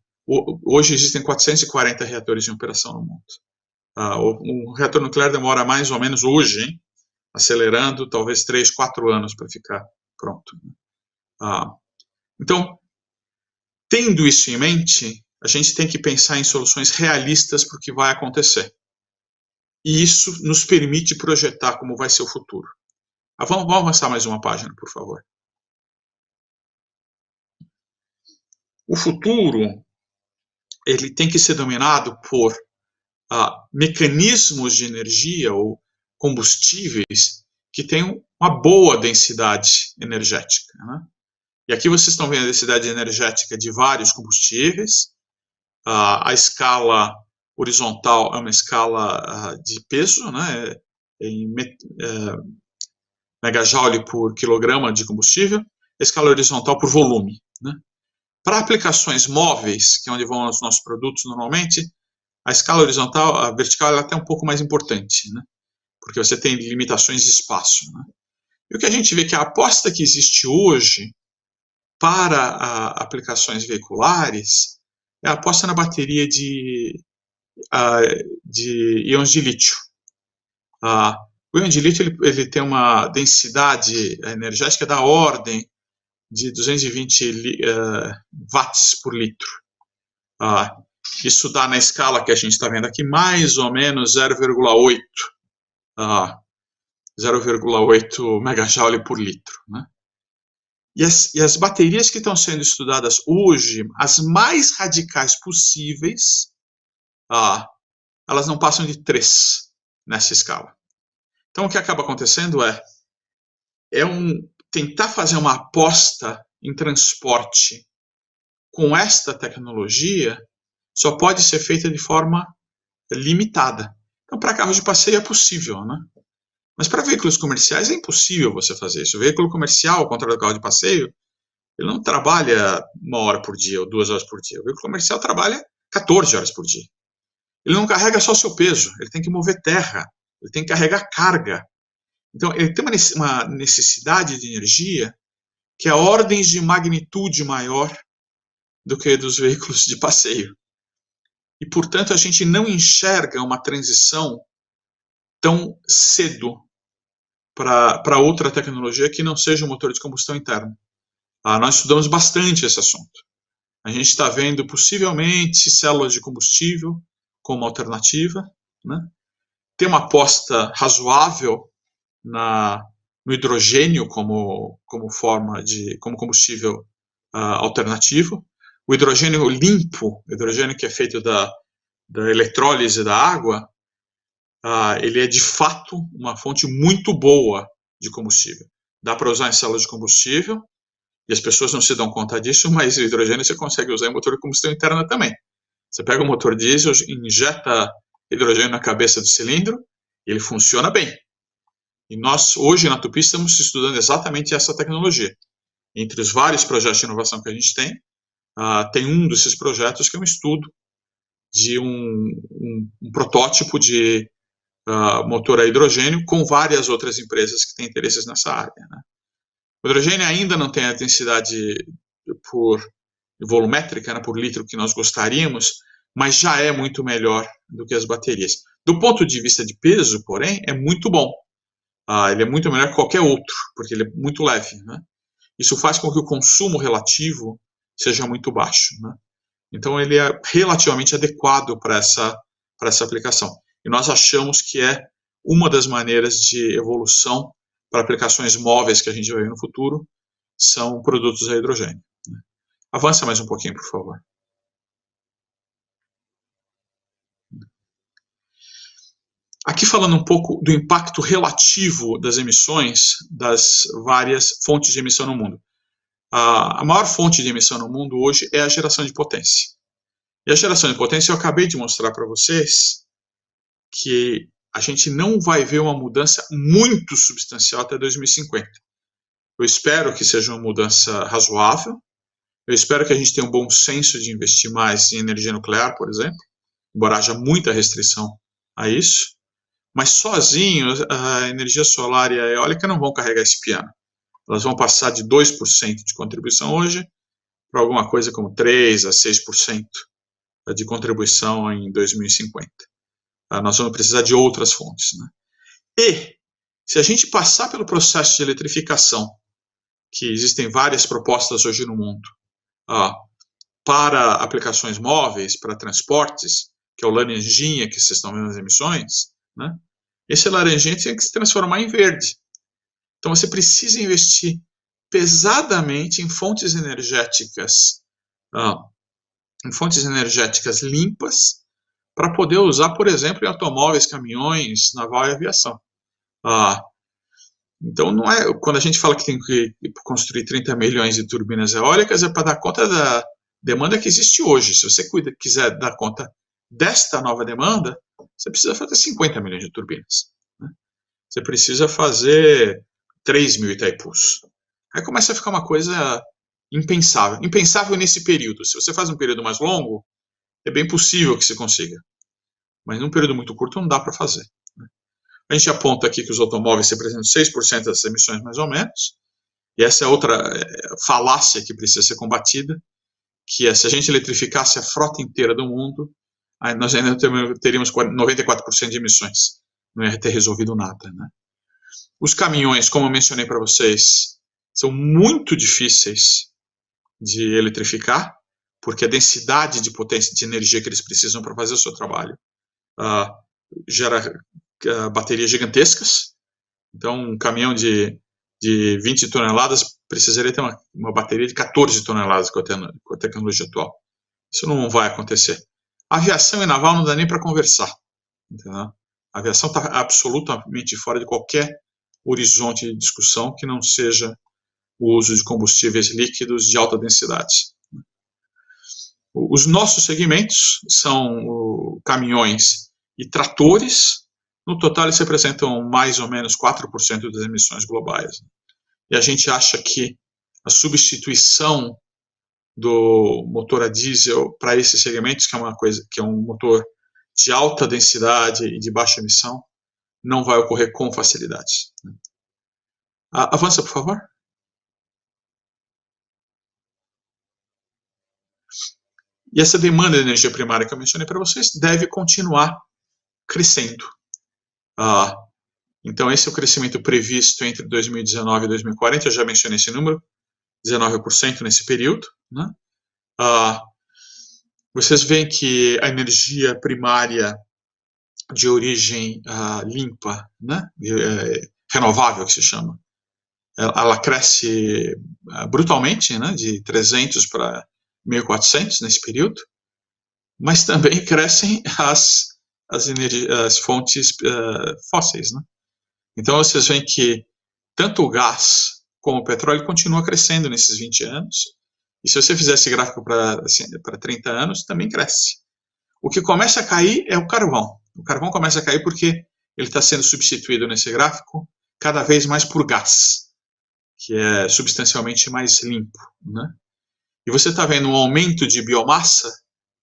hoje existem 440 reatores em operação no mundo. Um reator nuclear demora mais ou menos hoje, hein? Acelerando, talvez 3, 4 anos para ficar pronto. Então, tendo isso em mente, a gente tem que pensar em soluções realistas para o que vai acontecer. e isso nos permite projetar como vai ser o futuro. Vamos avançar mais uma página, por favor. O futuro, ele tem que ser dominado por mecanismos de energia ou combustíveis que tenham uma boa densidade energética, né? E aqui vocês estão vendo a densidade energética de vários combustíveis. A escala horizontal é uma escala de peso, né, em megajoule por quilograma de combustível, a escala horizontal por volume, né? Para aplicações móveis, que é onde vão os nossos produtos normalmente, a escala horizontal, a vertical, ela é até um pouco mais importante, né? Porque você tem limitações de espaço, né? E o que a gente vê que a aposta que existe hoje para aplicações veiculares é a aposta na bateria de íons de lítio. O íon de lítio ele tem uma densidade energética da ordem de 220 watts por litro. Isso dá na escala que a gente está vendo aqui mais ou menos 0,8 megajoule por litro, né? E as baterias que estão sendo estudadas hoje, as mais radicais possíveis, elas não passam de 3 nessa escala. Então, o que acaba acontecendo tentar fazer uma aposta em transporte com esta tecnologia só pode ser feita de forma limitada. Então, para carros de passeio é possível, né? Mas para veículos comerciais é impossível você fazer isso. O veículo comercial, ao contrário do carro de passeio, ele não trabalha 1 hora por dia ou 2 horas por dia. O veículo comercial trabalha 14 horas por dia. Ele não carrega só o seu peso, ele tem que mover terra, ele tem que carregar carga. Então, ele tem uma necessidade de energia que é ordens de magnitude maior do que dos veículos de passeio. E, portanto, a gente não enxerga uma transição tão cedo para outra tecnologia que não seja o motor de combustão interna. Nós estudamos bastante esse assunto. A gente está vendo possivelmente células de combustível como alternativa, né? Tem uma aposta razoável no hidrogênio como combustível alternativo. O hidrogênio limpo, o hidrogênio que é feito da eletrólise da água, ele é de fato uma fonte muito boa de combustível. Dá para usar em células de combustível, e as pessoas não se dão conta disso, mas o hidrogênio você consegue usar em motor de combustão interna também. Você pega um motor diesel, injeta hidrogênio na cabeça do cilindro, e ele funciona bem. E nós, hoje, na Tupy, estamos estudando exatamente essa tecnologia. Entre os vários projetos de inovação que a gente tem um desses projetos que é um estudo de um protótipo de motor a hidrogênio com várias outras empresas que têm interesses nessa área, né? O hidrogênio ainda não tem a densidade volumétrica, né, por litro que nós gostaríamos, mas já é muito melhor do que as baterias. Do ponto de vista de peso, porém, é muito bom. Ele é muito melhor que qualquer outro, porque ele é muito leve, né? Isso faz com que o consumo relativo seja muito baixo, né? Então, ele é relativamente adequado para essa aplicação. E nós achamos que é uma das maneiras de evolução para aplicações móveis que a gente vai ver no futuro, são produtos a hidrogênio, né? Avança mais um pouquinho, por favor. Aqui falando um pouco do impacto relativo das emissões das várias fontes de emissão no mundo. A maior fonte de emissão no mundo hoje é a geração de potência. E a geração de potência, eu acabei de mostrar para vocês que a gente não vai ver uma mudança muito substancial até 2050. Eu espero que seja uma mudança razoável. Eu espero que a gente tenha um bom senso de investir mais em energia nuclear, por exemplo, embora haja muita restrição a isso. Mas sozinho, a energia solar e a eólica não vão carregar esse piano. Elas vão passar de 2% de contribuição hoje para alguma coisa como 3% a 6% de contribuição em 2050. Nós vamos precisar de outras fontes, né? E, se a gente passar pelo processo de eletrificação, que existem várias propostas hoje no mundo, para aplicações móveis, para transportes, que é o laranjinha que vocês estão vendo nas emissões, né? Esse laranjinha tem que se transformar em verde. Então você precisa investir pesadamente em fontes energéticas limpas, para poder usar, por exemplo, em automóveis, caminhões, naval e aviação. Então, não é, quando a gente fala que tem que construir 30 milhões de turbinas eólicas, é para dar conta da demanda que existe hoje. Se você quiser dar conta desta nova demanda, você precisa fazer 50 milhões de turbinas, né? Você precisa fazer 3 mil Itaipus. Aí começa a ficar uma coisa impensável. Impensável nesse período. Se você faz um período mais longo, é bem possível que se consiga. Mas num período muito curto não dá para fazer, né? A gente aponta aqui que os automóveis representam 6% das emissões, mais ou menos. E essa é outra falácia que precisa ser combatida, que é, se a gente eletrificasse a frota inteira do mundo, aí nós ainda teríamos 94% de emissões. Não ia ter resolvido nada, né? Os caminhões, como eu mencionei para vocês, são muito difíceis de eletrificar, porque a densidade de potência de energia que eles precisam para fazer o seu trabalho gera baterias gigantescas. Então, um caminhão de 20 toneladas precisaria ter uma bateria de 14 toneladas com a tecnologia atual. Isso não vai acontecer. Aviação e naval não dá nem para conversar, entendeu? A aviação está absolutamente fora de qualquer horizonte de discussão que não seja o uso de combustíveis líquidos de alta densidade. Os nossos segmentos são caminhões e tratores. No total, eles representam mais ou menos 4% das emissões globais. E a gente acha que a substituição do motor a diesel para esses segmentos, que é um motor de alta densidade e de baixa emissão, não vai ocorrer com facilidade. Avança, por favor. E essa demanda de energia primária que eu mencionei para vocês deve continuar crescendo. Então, esse é o crescimento previsto entre 2019 e 2040, eu já mencionei esse número, 19% nesse período, né? Vocês veem que a energia primária de origem limpa, né? Renovável, que se chama, ela cresce brutalmente, né? De 300 para 1.400 nesse período, mas também crescem as fontes fósseis, né? Então, vocês veem que tanto o gás como o petróleo continua crescendo nesses 20 anos, e se você fizer esse gráfico para 30 anos, também cresce. O que começa a cair é o carvão. O carvão começa a cair porque ele está sendo substituído nesse gráfico cada vez mais por gás, que é substancialmente mais limpo, né? E você está vendo um aumento de biomassa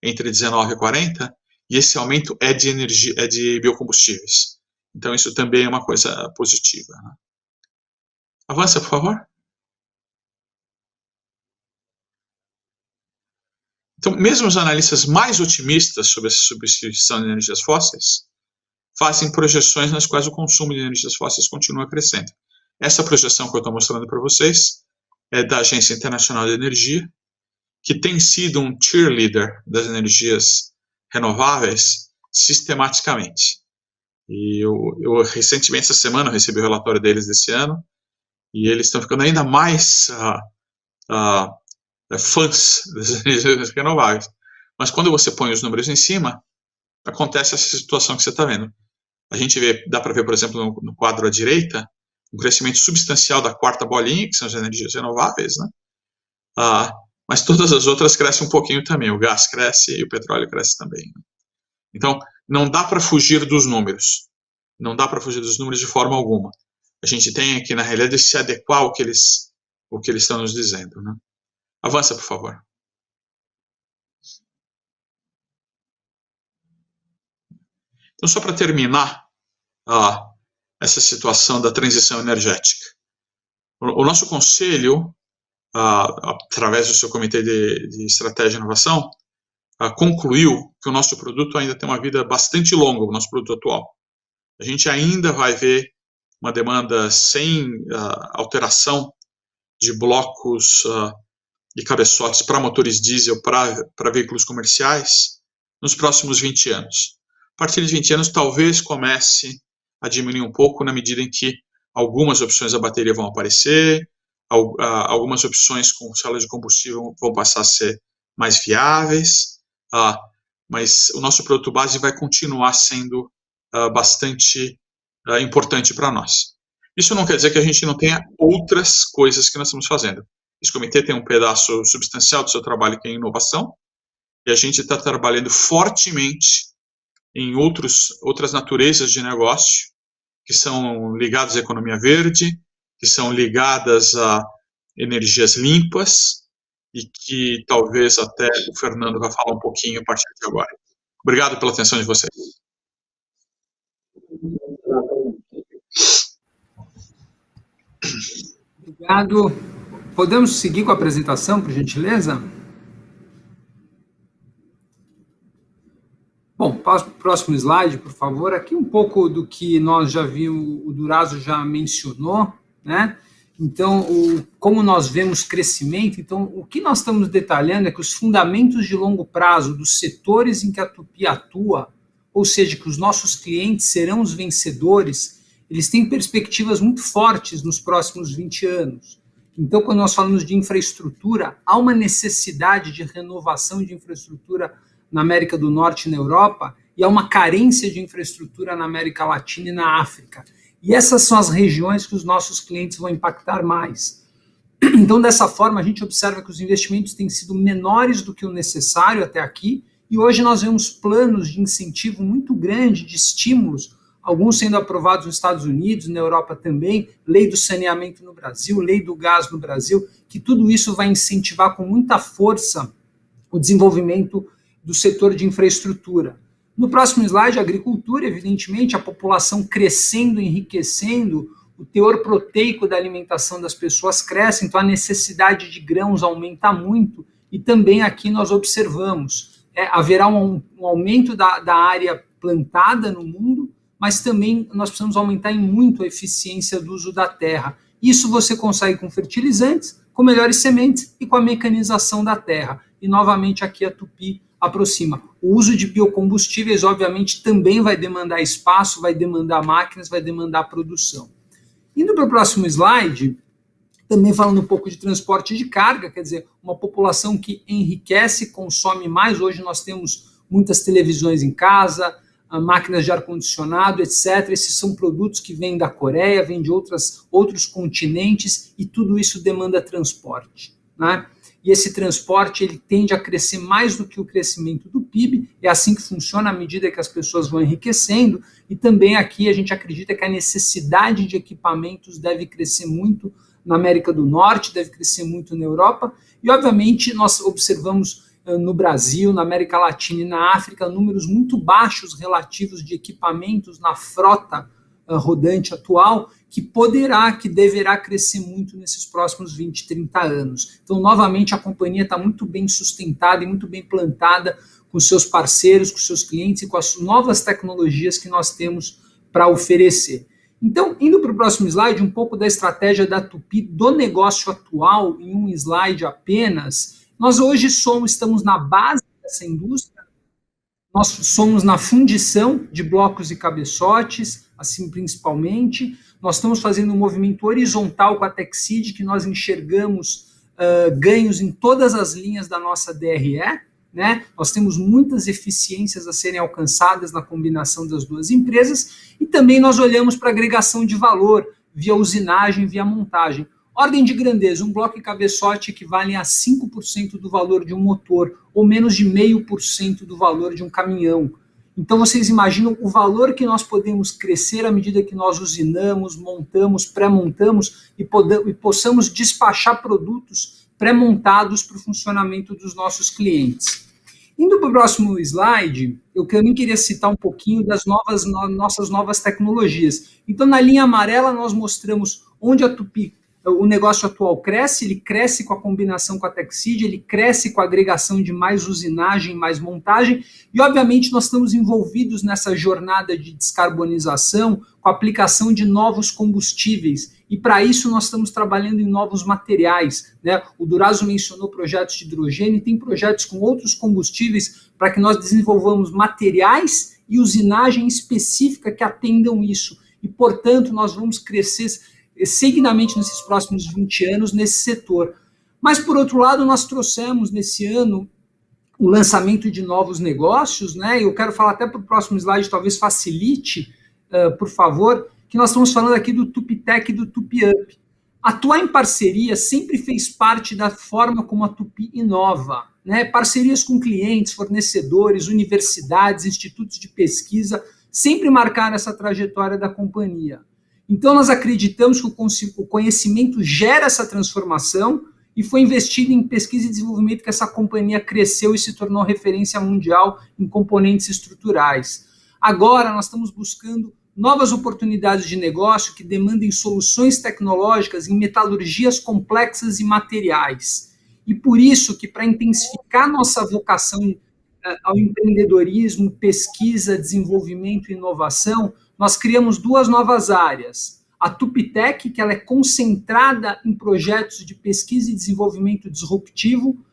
entre 19 e 40, e esse aumento é de energia, é de biocombustíveis. Então, isso também é uma coisa positiva, né? Avança, por favor. Então, mesmo os analistas mais otimistas sobre essa substituição de energias fósseis fazem projeções nas quais o consumo de energias fósseis continua crescendo. Essa projeção que eu estou mostrando para vocês é da Agência Internacional de Energia, que tem sido um cheerleader das energias renováveis sistematicamente. E eu recentemente, essa semana, eu recebi o relatório deles desse ano, e eles estão ficando ainda mais fãs das energias renováveis. Mas quando você põe os números em cima, acontece essa situação que você está vendo. A gente dá para ver, por exemplo, no quadro à direita, um crescimento substancial da quarta bolinha, que são as energias renováveis, né? Mas todas as outras crescem um pouquinho também. O gás cresce e o petróleo cresce também, né? Então, não dá para fugir dos números. Não dá para fugir dos números de forma alguma. A gente tem que, na realidade, se adequar ao que eles estão nos dizendo, né? Avança, por favor. Então, só para terminar essa situação da transição energética. O nosso conselho, através do seu comitê de estratégia e inovação, concluiu que o nosso produto ainda tem uma vida bastante longa, o nosso produto atual. A gente ainda vai ver uma demanda sem alteração de blocos e cabeçotes para motores diesel, para veículos comerciais, nos próximos 20 anos. partir de 20 anos talvez comece a diminuir um pouco na medida em que algumas opções da bateria vão aparecer, algumas opções com células de combustível vão passar a ser mais viáveis, mas o nosso produto base vai continuar sendo bastante importante para nós. Isso não quer dizer que a gente não tenha outras coisas que nós estamos fazendo. Esse comitê tem um pedaço substancial do seu trabalho que é inovação, e a gente está trabalhando fortemente em outras naturezas de negócio, que são ligadas à economia verde, que são ligadas a energias limpas, e que talvez até o Fernando vai falar um pouquinho a partir de agora. Obrigado pela atenção de vocês. Obrigado. Podemos seguir com a apresentação, por gentileza? Bom, próximo slide, por favor. Aqui um pouco do que nós já vimos, o Durazo já mencionou, né? Então, como nós vemos crescimento, então o que nós estamos detalhando é que os fundamentos de longo prazo dos setores em que a Tupy atua, ou seja, que os nossos clientes serão os vencedores, eles têm perspectivas muito fortes nos próximos 20 anos. Então, quando nós falamos de infraestrutura, há uma necessidade de renovação de infraestrutura na América do Norte e na Europa, e há uma carência de infraestrutura na América Latina e na África. E essas são as regiões que os nossos clientes vão impactar mais. Então, dessa forma, a gente observa que os investimentos têm sido menores do que o necessário até aqui, e hoje nós vemos planos de incentivo muito grande, de estímulos, alguns sendo aprovados nos Estados Unidos, na Europa também, lei do saneamento no Brasil, lei do gás no Brasil, que tudo isso vai incentivar com muita força o desenvolvimento do setor de infraestrutura. No próximo slide, a agricultura, evidentemente, a população crescendo, enriquecendo, o teor proteico da alimentação das pessoas cresce, então a necessidade de grãos aumenta muito, e também aqui nós observamos, haverá um aumento da área plantada no mundo, mas também nós precisamos aumentar em muito a eficiência do uso da terra. Isso você consegue com fertilizantes, com melhores sementes e com a mecanização da terra. E novamente aqui a Tupy aproxima. O uso de biocombustíveis, obviamente, também vai demandar espaço, vai demandar máquinas, vai demandar produção. Indo para o próximo slide, também falando um pouco de transporte de carga, quer dizer, uma população que enriquece, consome mais. Hoje nós temos muitas televisões em casa, máquinas de ar-condicionado, etc. Esses são produtos que vêm da Coreia, vêm de outros continentes, e tudo isso demanda transporte, né? E esse transporte ele tende a crescer mais do que o crescimento do PIB, é assim que funciona à medida que as pessoas vão enriquecendo, e também aqui a gente acredita que a necessidade de equipamentos deve crescer muito na América do Norte, deve crescer muito na Europa, e obviamente nós observamos no Brasil, na América Latina e na África, números muito baixos relativos de equipamentos na frota rodante atual, que deverá crescer muito nesses próximos 20, 30 anos. Então, novamente, a companhia está muito bem sustentada e muito bem plantada com seus parceiros, com seus clientes e com as novas tecnologias que nós temos para oferecer. Então, indo para o próximo slide, um pouco da estratégia da Tupy do negócio atual, em um slide apenas. Nós hoje estamos na base dessa indústria, nós somos na fundição de blocos e cabeçotes, assim principalmente. Nós estamos fazendo um movimento horizontal com a Texid, que nós enxergamos ganhos em todas as linhas da nossa DRE, né? Nós temos muitas eficiências a serem alcançadas na combinação das duas empresas, e também nós olhamos para agregação de valor, via usinagem, via montagem. Ordem de grandeza, um bloco e cabeçote equivalem a 5% do valor de um motor, ou menos de 0,5% do valor de um caminhão. Então vocês imaginam o valor que nós podemos crescer à medida que nós usinamos, montamos, pré-montamos e possamos despachar produtos pré-montados para o funcionamento dos nossos clientes. Indo para o próximo slide, eu também queria citar um pouquinho das nossas novas tecnologias. Então, na linha amarela, nós mostramos onde a Tupy, o negócio atual cresce, ele cresce com a combinação com a Texid, ele cresce com a agregação de mais usinagem, mais montagem, e obviamente nós estamos envolvidos nessa jornada de descarbonização, com a aplicação de novos combustíveis, e para isso nós estamos trabalhando em novos materiais, né? O Durazo mencionou projetos de hidrogênio, e tem projetos com outros combustíveis para que nós desenvolvamos materiais e usinagem específica que atendam isso. E, portanto, nós vamos crescer seguidamente nesses próximos 20 anos nesse setor. Mas, por outro lado, nós trouxemos nesse ano o lançamento de novos negócios, né? Eu quero falar até para o próximo slide, talvez facilite, por favor, que nós estamos falando aqui do TupiTech e do TupiUp. Atuar em parceria sempre fez parte da forma como a Tupi inova, né? Parcerias com clientes, fornecedores, universidades, institutos de pesquisa, sempre marcaram essa trajetória da companhia. Então, nós acreditamos que o conhecimento gera essa transformação e foi investido em pesquisa e desenvolvimento que essa companhia cresceu e se tornou referência mundial em componentes estruturais. Agora, nós estamos buscando novas oportunidades de negócio que demandem soluções tecnológicas em metalurgias complexas e materiais. E por isso que, para intensificar nossa vocação ao empreendedorismo, pesquisa, desenvolvimento e inovação, nós criamos 2 novas áreas. A TupiTech, que ela é concentrada em projetos de pesquisa e desenvolvimento disruptivo,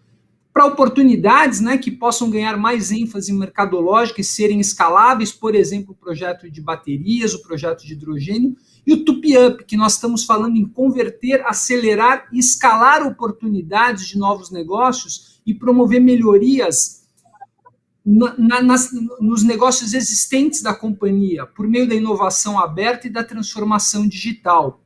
para oportunidades, né, que possam ganhar mais ênfase mercadológica e serem escaláveis, por exemplo, o projeto de baterias, o projeto de hidrogênio, e o TupiUp, que nós estamos falando em converter, acelerar e escalar oportunidades de novos negócios e promover melhorias nos negócios existentes da companhia, por meio da inovação aberta e da transformação digital.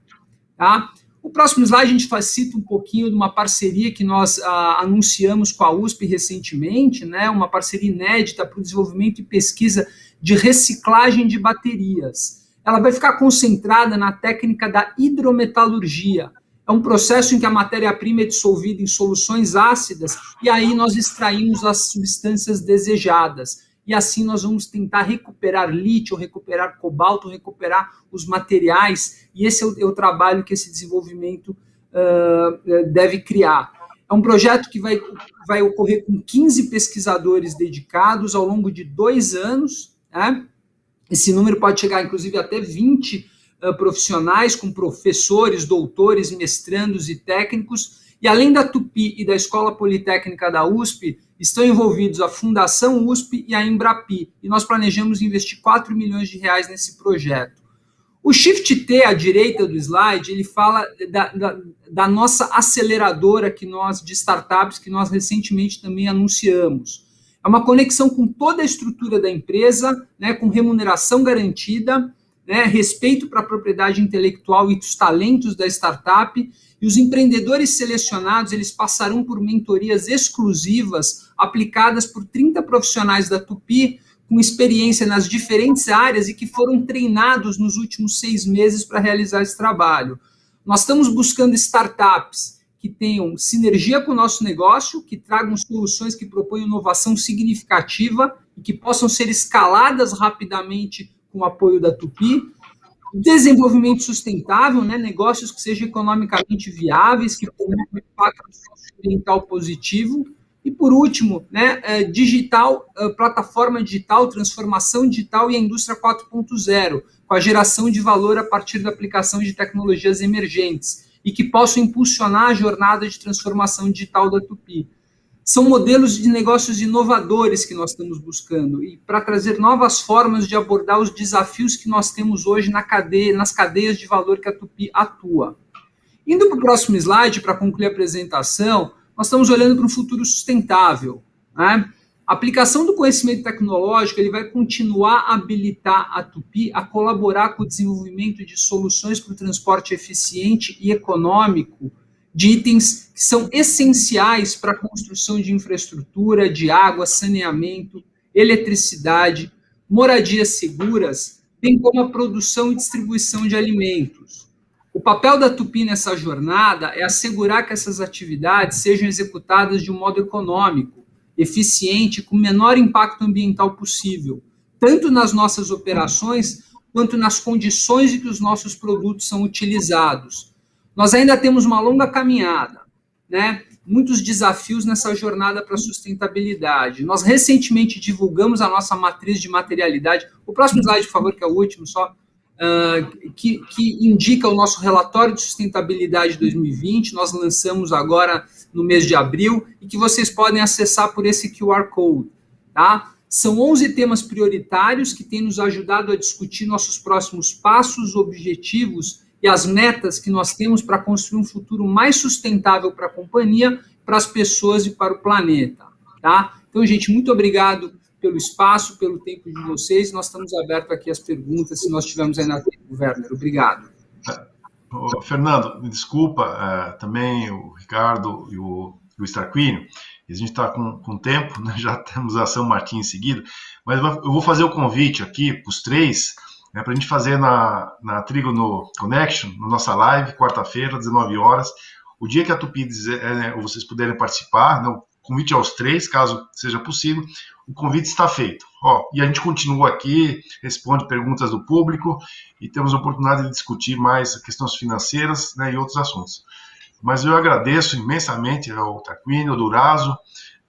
Tá? O próximo slide a gente cita um pouquinho de uma parceria que nós anunciamos com a USP recentemente, né? Uma parceria inédita para o desenvolvimento e pesquisa de reciclagem de baterias. Ela vai ficar concentrada na técnica da hidrometalurgia. É um processo em que a matéria-prima é dissolvida em soluções ácidas e aí nós extraímos as substâncias desejadas. E assim nós vamos tentar recuperar lítio, recuperar cobalto, recuperar os materiais. E esse é o trabalho que esse desenvolvimento deve criar. É um projeto que vai ocorrer com 15 pesquisadores dedicados ao longo de 2 anos. Né? Esse número pode chegar, inclusive, até 20 profissionais, com professores, doutores, mestrandos e técnicos, e além da Tupi e da Escola Politécnica da USP, estão envolvidos a Fundação USP e a Embrapi, e nós planejamos investir 4 milhões de reais nesse projeto. O Shift T, à direita do slide, ele fala da nossa aceleradora de startups que nós recentemente também anunciamos. É uma conexão com toda a estrutura da empresa, né, com remuneração garantida, né, respeito para a propriedade intelectual e os talentos da startup, e os empreendedores selecionados eles passarão por mentorias exclusivas aplicadas por 30 profissionais da Tupi, com experiência nas diferentes áreas e que foram treinados nos últimos 6 meses para realizar esse trabalho. Nós estamos buscando startups que tenham sinergia com o nosso negócio, que tragam soluções que proponham inovação significativa e que possam ser escaladas rapidamente com o apoio da Tupi, desenvolvimento sustentável, né, negócios que sejam economicamente viáveis, que promovam um impacto ambiental positivo, e por último, né, plataforma digital, transformação digital e a indústria 4.0, com a geração de valor a partir da aplicação de tecnologias emergentes, e que possam impulsionar a jornada de transformação digital da Tupi. São modelos de negócios inovadores que nós estamos buscando e para trazer novas formas de abordar os desafios que nós temos hoje nas cadeias de valor que a Tupi atua. Indo para o próximo slide, para concluir a apresentação, nós estamos olhando para um futuro sustentável. Né? A aplicação do conhecimento tecnológico ele vai continuar a habilitar a Tupi a colaborar com o desenvolvimento de soluções para o transporte eficiente e econômico de itens que são essenciais para a construção de infraestrutura, de água, saneamento, eletricidade, moradias seguras, bem como a produção e distribuição de alimentos. O papel da Tupi nessa jornada é assegurar que essas atividades sejam executadas de um modo econômico, eficiente, com o menor impacto ambiental possível, tanto nas nossas operações, quanto nas condições em que os nossos produtos são utilizados. Nós ainda temos uma longa caminhada, né? Muitos desafios nessa jornada para a sustentabilidade. Nós recentemente divulgamos a nossa matriz de materialidade. O próximo slide, por favor, que é o último só, que indica o nosso relatório de sustentabilidade 2020. Nós lançamos agora no mês de abril e que vocês podem acessar por esse QR Code. Tá? São 11 temas prioritários que têm nos ajudado a discutir nossos próximos passos, objetivos e as metas que nós temos para construir um futuro mais sustentável para a companhia, para as pessoas e para o planeta. Tá? Então, gente, muito obrigado pelo espaço, pelo tempo de vocês. Nós estamos abertos aqui às perguntas, se nós tivermos ainda tempo, Werner. Obrigado. Fernando, me desculpa, também o Ricardo e o Starquinho, a gente está com tempo, né? Já temos a São Martim em seguida, mas eu vou fazer o convite aqui para os três, né, para a gente fazer na Trígono Connection, na nossa live, quarta-feira, 19 horas, o dia que a Tupi vocês puderem participar, né, o convite aos três, caso seja possível, o convite está feito. E a gente continua aqui, responde perguntas do público e temos a oportunidade de discutir mais questões financeiras, né, e outros assuntos. Mas eu agradeço imensamente ao Tarquínio, ao Durazo,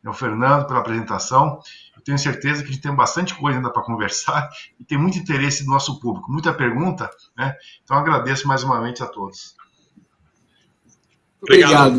ao Fernando pela apresentação. Eu tenho certeza que a gente tem bastante coisa ainda para conversar e tem muito interesse do nosso público, muita pergunta, né? Então agradeço mais uma vez a todos. Obrigado.